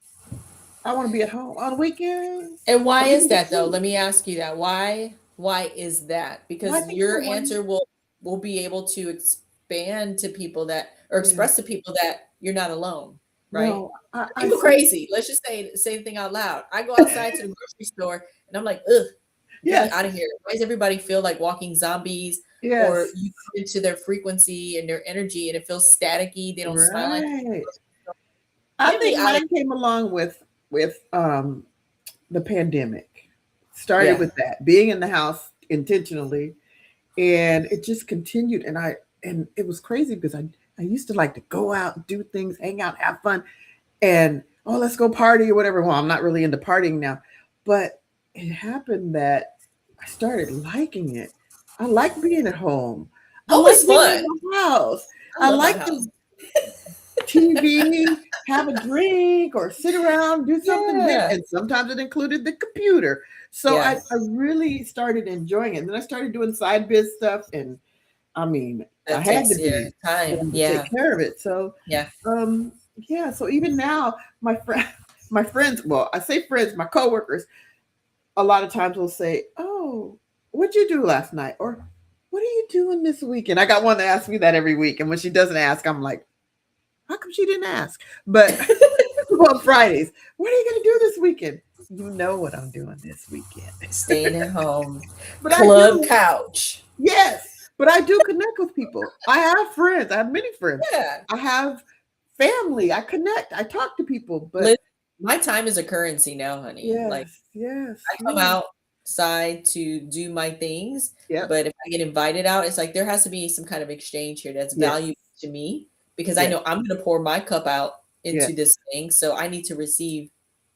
I want to be at home on weekends And why or is even this that though? week. Let me ask you that. Why is that? Well, I Because think for your one, answer will be able to expand to people that or yeah, express to people that you're not alone, right? no, I People see. crazy. Let's just say the thing out loud. I go outside to the grocery store and I'm like, ugh, get me Yes, out of here. Why does everybody feel like walking zombies? Or yes, you come into their frequency and their energy and it feels staticky. They don't smile at right. you. I Get me think out of mine came along with the pandemic. Started yeah, with that, being in the house intentionally, and it just continued. And it was crazy because I used to like to go out, do things, hang out, have fun, and oh, let's go party or whatever. Well, I'm not really into partying now, but it happened that I started liking it. I like being at home. I Home like is being in fun. my house. I I love my like house. to TV, have a drink, or sit around, do something different. Yeah. And sometimes it included the computer. So Yeah. I really started enjoying it. And then I started doing side biz stuff. And I mean, I That had to takes your be time. wanting to take Yeah. care of it. So Yeah. um yeah, so even now my friend my friends, well, I say friends, my coworkers, a lot of times will say, "Oh, what'd you do last night?" Or "What are you doing this weekend?" I got one that asks me that every week. And when she doesn't ask, I'm like, how come she didn't ask? But on Fridays, what are you going to do this weekend? You know what I'm doing this weekend. Staying at home. But I Club do, couch. yes, but I do connect with people. I have friends. I have many friends. Yeah. I have family. I connect. I talk to people. But Listen, my time is a currency now, honey. Like yes, yes, I come yes, outside to do my things, yep, but if I get invited out, it's like there has to be some kind of exchange here that's yes, valuable to me because I yes, know I'm going to pour my cup out yes, into this thing, so I need to receive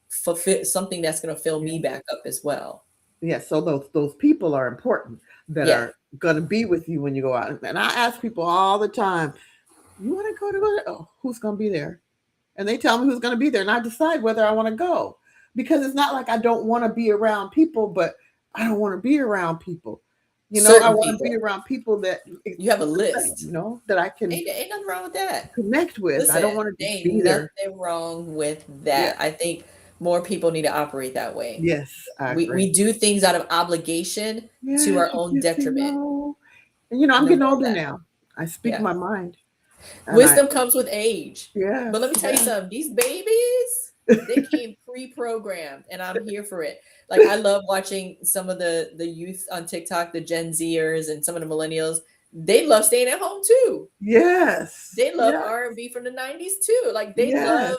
fulfill something that's going to fill me yes. back up as well. Yes, so those people are important that Yeah, are going to be with you when you go out. And I ask people all the time, "You want to go to it? Oh, who's going to be there?" And they tell me who's going to be there, and I decide whether I want to go. Because it's not like I don't want to be around people, but I don't want to be around people. I certain want to be people. around people that You have a list. that I can Ain't nothing wrong with that. connect with. I Listen, don't want to there just ain't be there. nothing wrong with Yeah. that. I think more people need to operate that way. Yes, I agree. We do things out of obligation to Yes, our you own can't say detriment. no. And I'm No getting more of older that. now. I speak Yeah. my mind, and I Wisdom comes with age. yes, But let me tell you yes. something, these babies, they came pre-programmed and I'm here for it. Like I love watching some of the youth on TikTok, the Gen Zers and some of the millennials. They love staying at home too. Yes. They love Yeah. R&B from the 90s too. Like Yes.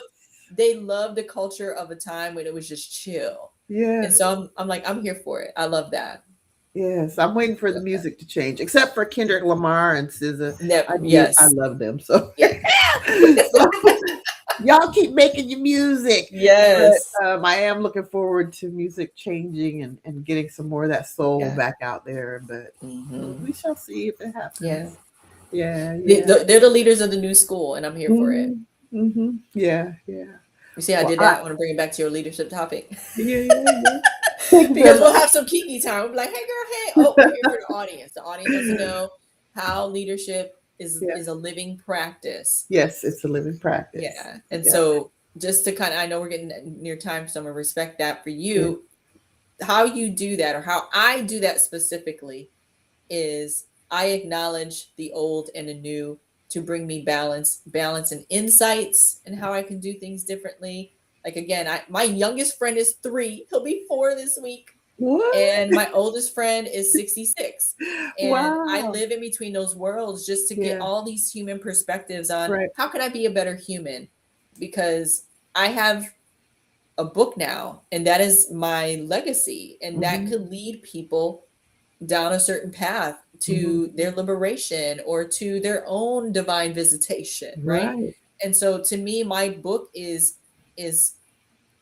they love the culture of a time when it was just chill. And Yes. so I'm like, I'm here for it. I love that. Yes. I'm waiting for the Love that. music to change, except for Kendrick Lamar and SZA. I Yes. love them. So, Yeah. so y'all keep making your music. Yes. But I am looking forward to music changing and getting some more of that soul Yeah. back out there. But Hmm. we shall see if it Yeah. happens. Yeah. Yeah. They're the leaders of the new school, and I'm here for it. Hmm. Hmm. Yeah. Yeah. You see, I Well, did that. I want to bring it back to your leadership topic yeah, yeah, yeah. Thank you. because we'll have some kiki time. We'll be like, hey, girl, hey. Oh, we're here for the audience. The audience wants to know how leadership Yeah. is a living practice. Yes, it's a living practice. Yeah. And Yeah. so, just to kind of, I know we're getting near time, so I'm going to respect that for Yeah. you. How you do that, or how I do that specifically, is I acknowledge the old and the new to bring me balance and insights and how I can do things differently. Like again, my youngest friend is 3. He'll be 4 this week. What? And my oldest friend is 66. And I Wow. live in between those worlds just to get Yeah. all these human perspectives on Right. how can I be a better human? Because I have a book now, and that is my legacy, and that Hmm. could lead people down a certain path Hmm. to their liberation or to their own divine visitation, right? Right. And so to me my book is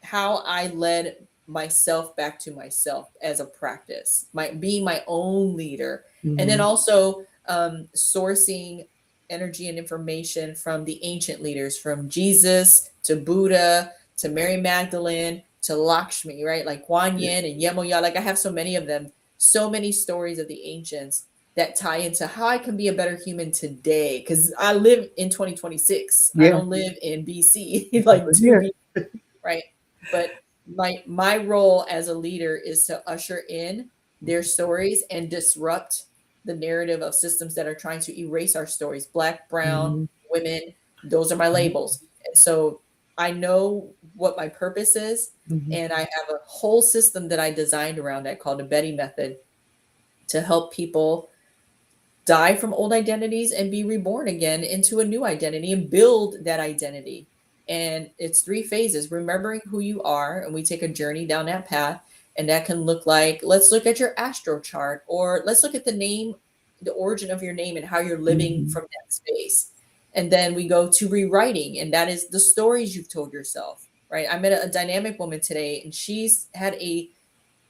how I led myself back to myself as a practice, my being my own leader, and then Hmm. also sourcing energy and information from the ancient leaders, from Jesus to Buddha to Mary Magdalene to Lakshmi, right? Like Kuan Yeah. Yin and Yemoya. Like I have so many of them, so many stories of the ancients that tie into how I can be a better human today. Because I live in 2026. I Yeah. don't live in BC, like Over to here. be right. But my role as a leader is to usher in their stories and disrupt the narrative of systems that are trying to erase our stories. Black, brown, Hmm. women, those are my labels. And so I know what my purpose is, Hmm. and I have a whole system that I designed around that called the Betty method to help people die from old identities and be reborn again into a new identity and build that identity. And it's 3 phases: remembering who you are, and we take a journey down that path. And that can look like, let's look at your astro chart, or let's look at the name, the origin of your name, and how you're living Hmm. from that space. And then we go to rewriting, and that is the stories you've told yourself, right? I met a dynamic woman today, and she's had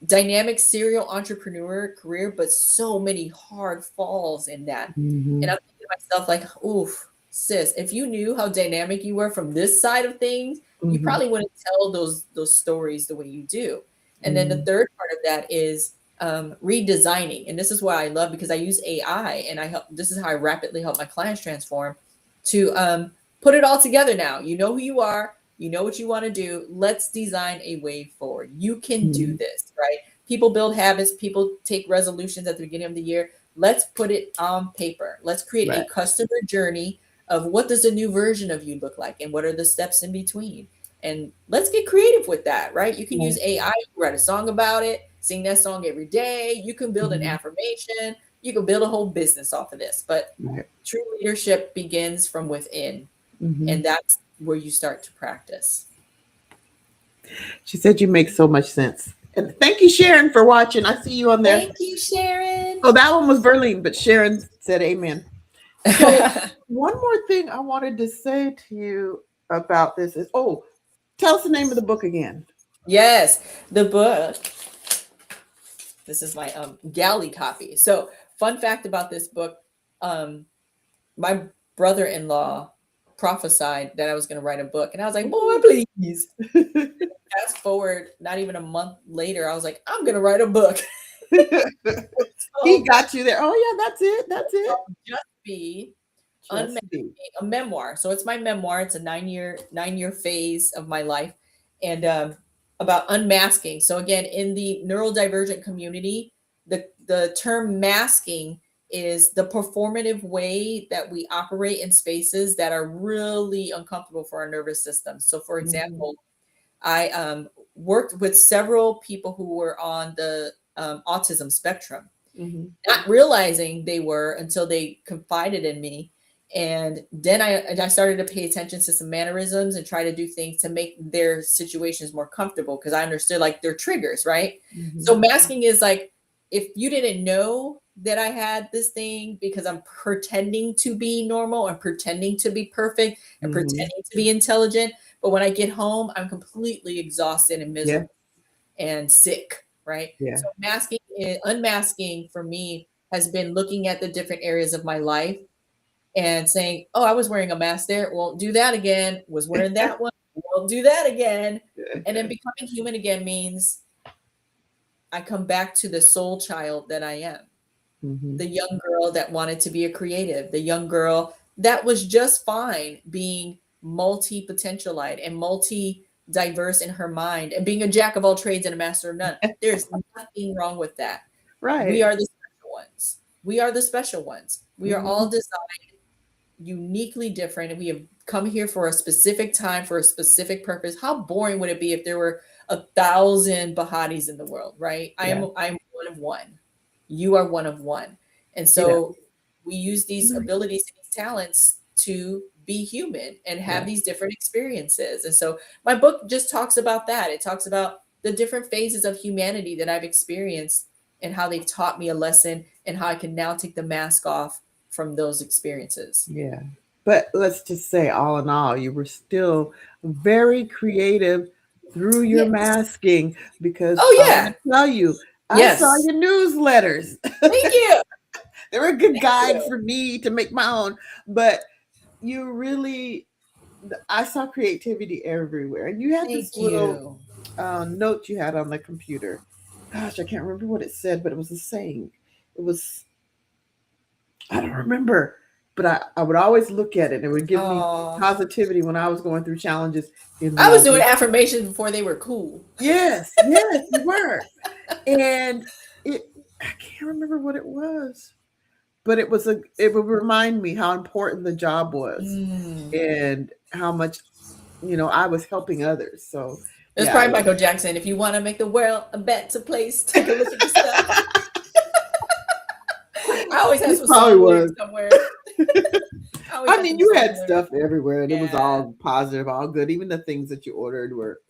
dynamic serial entrepreneur career, but so many hard falls in that. And Mhm. I'm thinking to myself, like, oof, sis, if you knew how dynamic you were from this side of things, you Mhm. probably wouldn't tell those stories the way you do. And then the Mhm. third part of that is redesigning. And this is what I love because I use AI and I help, this is how I rapidly help my clients transform to put it all together now. You know who you are, you know what you want to do. Let's design a way forward. You can do Mhm. this, right? People build habits, people take resolutions at the beginning of the year. Let's put it on paper. Let's create a Right. customer journey of what does a new version of you look like and what are the steps in between. And let's get creative with that, right? You can use Right. AI, write a song about it, sing that song every day. You can build an Mhm. affirmation. You can build a whole business off of this. But Right. true leadership begins from within, Mhm. and that's where you start to practice. She said you make so much sense. And thank you, Sharon, for watching. I see you on there. Thank you, Sharon. Oh, that one was Verlene, but Sharon said amen. So, one more thing I wanted to say to you about this is, oh, tell us the name of the book again. Yes, the book. This is my galley copy. So, fun fact about this book, um, my brother-in-law prophesied that I was going to write a book, and I was like, "Boy, Ooh. please." Fast forward, not even a month later, I was like, "I'm going to write a book." It's He called, got you there. Oh yeah, that's it. That's it's it. called Just Be Unmasking, Just be. a memoir. So it's my memoir. It's a nine year phase of my life, and about unmasking. So again, in the neurodivergent community, the term masking is the performative way that we operate in spaces that are really uncomfortable for our nervous system. So, for Mhm. example, I worked with several people who were on the autism spectrum, Mhm. not realizing they were until they confided in me. And then I started to pay attention to some mannerisms and try to do things to make their situations more comfortable because I understood like their triggers, right? So Mhm. masking is like if you didn't know that I had this thing because I'm pretending to be normal and pretending to be perfect and Mhm. pretending to be intelligent, but when I get home, I'm completely exhausted and Yeah. miserable and sick, right? Yeah. So unmasking for me has been looking at the different areas of my life and saying, "Oh, I was wearing a mask there. Won't do that again. Was wearing that one. Won't do that again." And then becoming human again means I come back to the soul child that I am, Mhm. the young girl that wanted to be a creative, the young girl that was just fine being multi potentialite and multi diverse in her mind and being a jack of all trades and a master of none. There's nothing wrong with that. We Right. are the special ones. We are the special ones. We are all Mhm. designed uniquely different and we have come here for a specific time for a specific purpose. How boring would it be if there were 1,000 Bahatis in the world, right? Yeah. I'm one of one. You are one of one. And Yeah. so we use these Right. abilities and these talents to be human and have Right. these different experiences. And so my book just talks about that. It talks about the different phases of humanity that I've experienced and how they've taught me a lesson and how I can now take the mask off from those experiences. Yeah. But let's just say, all in all, you were still very creative through your Yes. masking because Oh, I'm yeah. going to tell you, I saw Yes. your newsletters. Thank you. They were a good Thank guide you. for me to make my own. But you really, I saw creativity everywhere. And you had this Thank little you. note you had on the computer. Gosh, I can't remember what it said, but it was a saying. It was, I don't remember, but I would always look at it. It would give me Oh, positivity when I was going through challenges in I was doing wellness. affirmations before they were cool. Yes, yes, you were. And it, I can't remember what it was, but it would remind me how important the job was Mm. and how much, I was helping others. So It was yeah, I probably love Michael Jackson. If you want to make the world a better place, take a look at yourself. I always have it some probably song lyrics was. somewhere. I always I have mean, some you song had lyrics. stuff everywhere, and it was Yeah. all positive, all good. Even the things that you ordered were,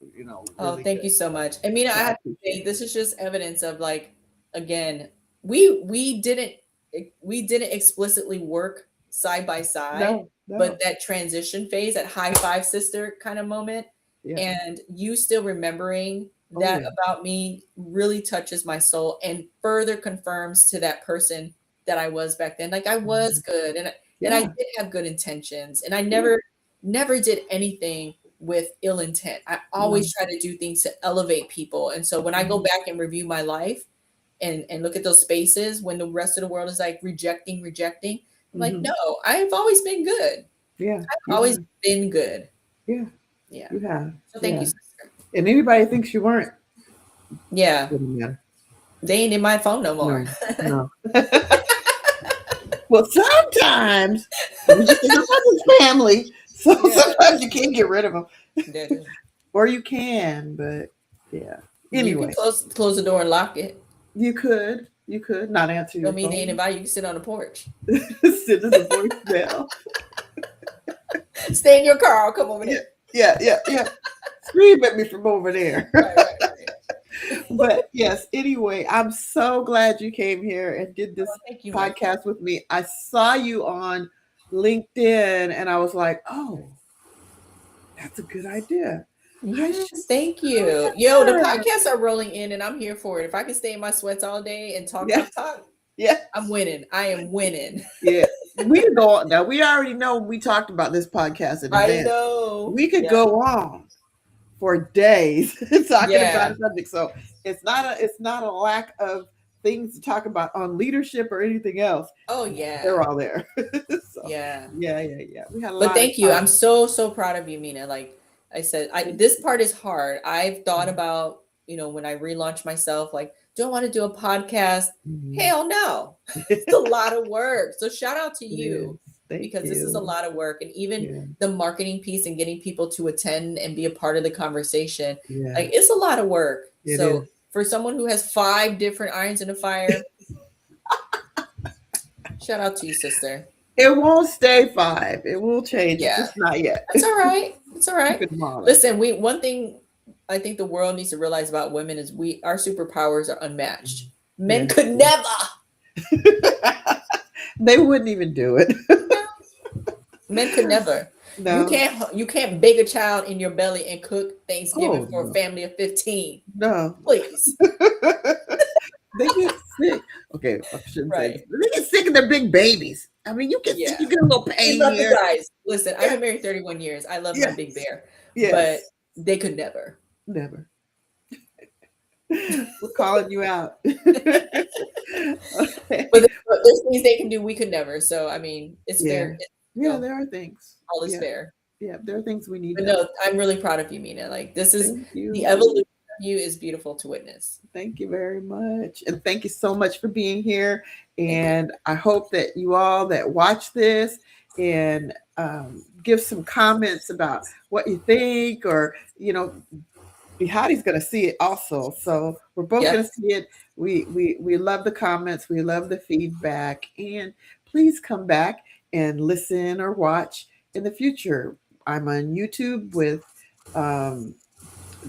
Oh, really thank good. you so So much. I mean, I yeah, I have to appreciate say it. this is just evidence of like, again, we didn't explicitly work side by side, No, no, but that transition phase, that high five sister kind of moment, yeah, and you still remembering that yeah. about me really touches my soul and further confirms to that person that I was back then. Like I was Mhm. good and I Yeah. did have good intentions and I Yeah. never did anything with ill intent. I No. always try to do things to elevate people. And so when I go Mhm. back and review my life and look at those spaces when the rest of the world is like rejecting, I'm like, Mhm. no, I've always been good. Yeah. I've You always have. been good. Yeah. Yeah. You have. So thank you, Yeah. sister. And anybody thinks you weren't, Yeah. wouldn't matter. They ain't in my phone no more. No. No. Well, sometimes we just think sometimes it's family, so Yeah, sometimes you can't get rid of them, that is. or you can, but yeah. You can Anyway, close the door and lock it. you could not answer your Don't mean they ain't phone, invite you. You can sit on the porch. send in the voicemail. Stay in your car. I'll come over Yeah, there. yeah, yeah, yeah. Scream at me from over there. Right. But yes, anyway, I'm so glad you came here and did Oh, this thank you, my friend. podcast with me. I saw you on LinkedIn and I was like, oh, that's a good idea. I Yes, should thank call you. Yo, the her. podcasts are rolling in and I'm here for it. If I can stay in my sweats all day and Yeah, talk, yeah, I'm winning. I am winning. yeah. We could go on now. We already know we talked about this podcast in I advance. know. We could Yeah. go on for days talking about Yeah. a subject. So it's not a lack of things to talk about on leadership or anything else. Oh, yeah. They're all there. So Yeah. yeah, yeah, yeah. We had a But lot of thank you. I'm time. so proud of you, Mina. Like I said, this part is hard. I've thought Mhm. about, when I relaunch myself, like, do I want to do a podcast? Mhm. Hell no. It's a lot of work. So shout out to It you is. Thank because this is a you. lot of work. And even Yeah, the marketing piece and getting people to attend and be a part of the conversation, yeah. like it's a lot of work. It So is. for someone who has 5 different irons in the fire, shout out to you, sister. It won't stay five. It will change, Yeah. just not yet. That's all right. It's all Keep right. it modern. Listen, we one thing I think the world needs to realize about women is our superpowers are unmatched. Men Yeah. could never. They wouldn't even do it. No, men could never. No. You can't bake a child in your belly and cook Thanksgiving Oh for a no. family of 15. No. Please. They get sick. Okay, I shouldn't say this. Right. They get sick of their big babies. I mean, you get sick, Yeah. you get a little We pain love the here. guys. Listen, I've Yeah, been married 31 years. I love my yes, big bear, but yes. they could never. Never. We're calling you out. But Okay. there's things they can do we could never. So I mean, it's fair. Yeah. Yeah, So there are things. all is Yeah. fair. Yeah, there are things we need But done. no, I'm really proud of you, Mina. Like this is Thank the you. evolution of you is beautiful to witness. Thank you very much. And thank you so much for being here. Thank you. And I hope that you all that watch this and give some comments about what you think, or, Behati's going to see it also. So we're both Yep. going to see it. We love the comments. We love the feedback. And please come back and listen or watch in the future. I'm on YouTube with um,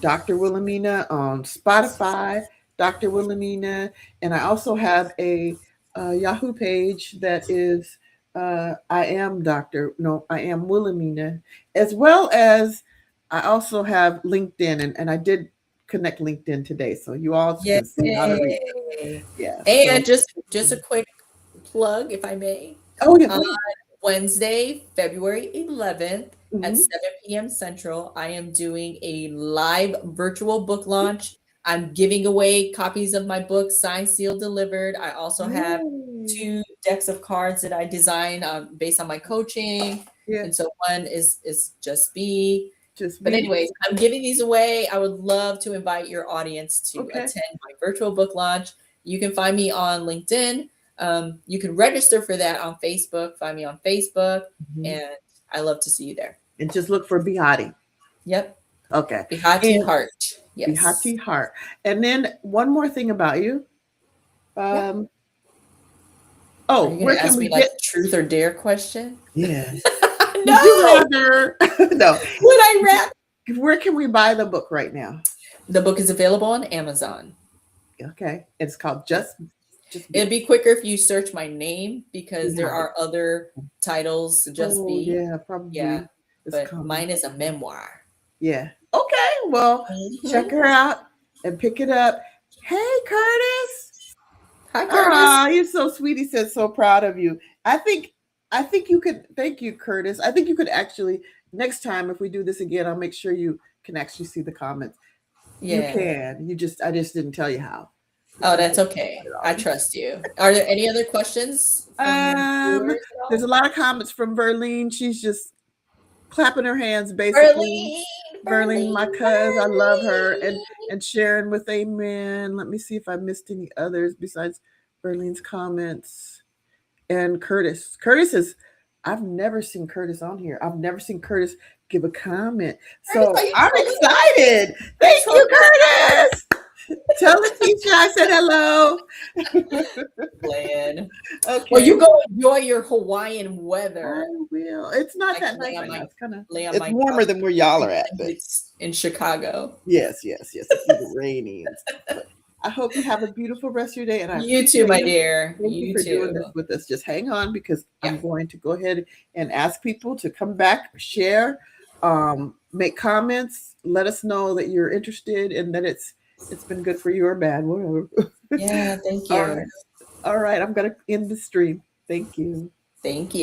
Dr. Wilhelmina, on Spotify, Dr. Wilhelmina, and I also have a Yahoo page that is I am Wilhelmina, as well as I also have LinkedIn, and I did connect LinkedIn today, so you all can see how to reach us. Yay. Yeah. And So, just a quick plug, if I may. oh yeah, go On ahead. Wednesday, February 11th at Hmm. 7 p.m. Central, I am doing a live virtual book launch. I'm giving away copies of my book, signed, sealed, delivered. I also have Yay. 2 decks of cards that I design based on my coaching. Yeah, And so one is just be. just But be anyways, I'm giving these away. I would love to invite your audience to okay. attend my virtual book launch. You can find me on LinkedIn. You can register for that on Facebook. Find me on Facebook, Mhm. and I love to see you there. And just look for Behati. Yep, Okay. Behati And Hart. Yes. Behati Hart. And then one more thing about you. Yeah. Um, Are oh, you where gonna can ask we me like get? the truth or dare question? Yes. Would you No. rather? No. Would I rap? Where can we buy the book right now? The book is available on Amazon. Okay, it's called Yeah. Just It'd Be be quicker if you search my name because there Behati. are other titles. Just Oh be. yeah, Yeah, probably it's but coming. mine is a memoir. Yeah. Okay. Well, check Mhm. her out. and pick it up. Hey, Curtis. Hi, Curtis. Ah, you're so sweet. He said, so proud of you. I think you could. Thank you, Curtis. I think you could actually next time if we do this again, I'll make sure you can actually see the comments. You Yeah. can. I just didn't tell you how. Oh, that's okay. I trust you. Are there any other questions from viewers at There's all? a lot of comments from Verlene. She's just clapping her hands, basically. Berlin, Verlene, my Berlin, cuz, I love her, Berlin. and Sharon with amen. Let me see if I missed any others besides Verlene's comments. And Curtis. Curtis is. I've never seen Curtis on here. I've never seen Curtis give a comment. Curtis, So are you I'm trolling? excited. Thank you, Curtis. Tell Letitia I said hello. Land. Okay. Well, you go enjoy your Hawaiian weather. I will. It's not I that can nice lay on right my- now. It's kind of lay on it's my warmer couch than where y'all are at. But It's in Chicago. yes. It's either rainy and stuff. But I hope you have a beautiful rest of your day. And I You too, my appreciate you. dear. Thank you You for doing too. this with us. Just hang on because Yeah. I'm going to go ahead and ask people to come back, share, make comments, let us know that you're interested and that it's been good for you or bad, whatever. Yeah, thank All you. right. All right. I'm going to end the stream. Thank you. Thank you.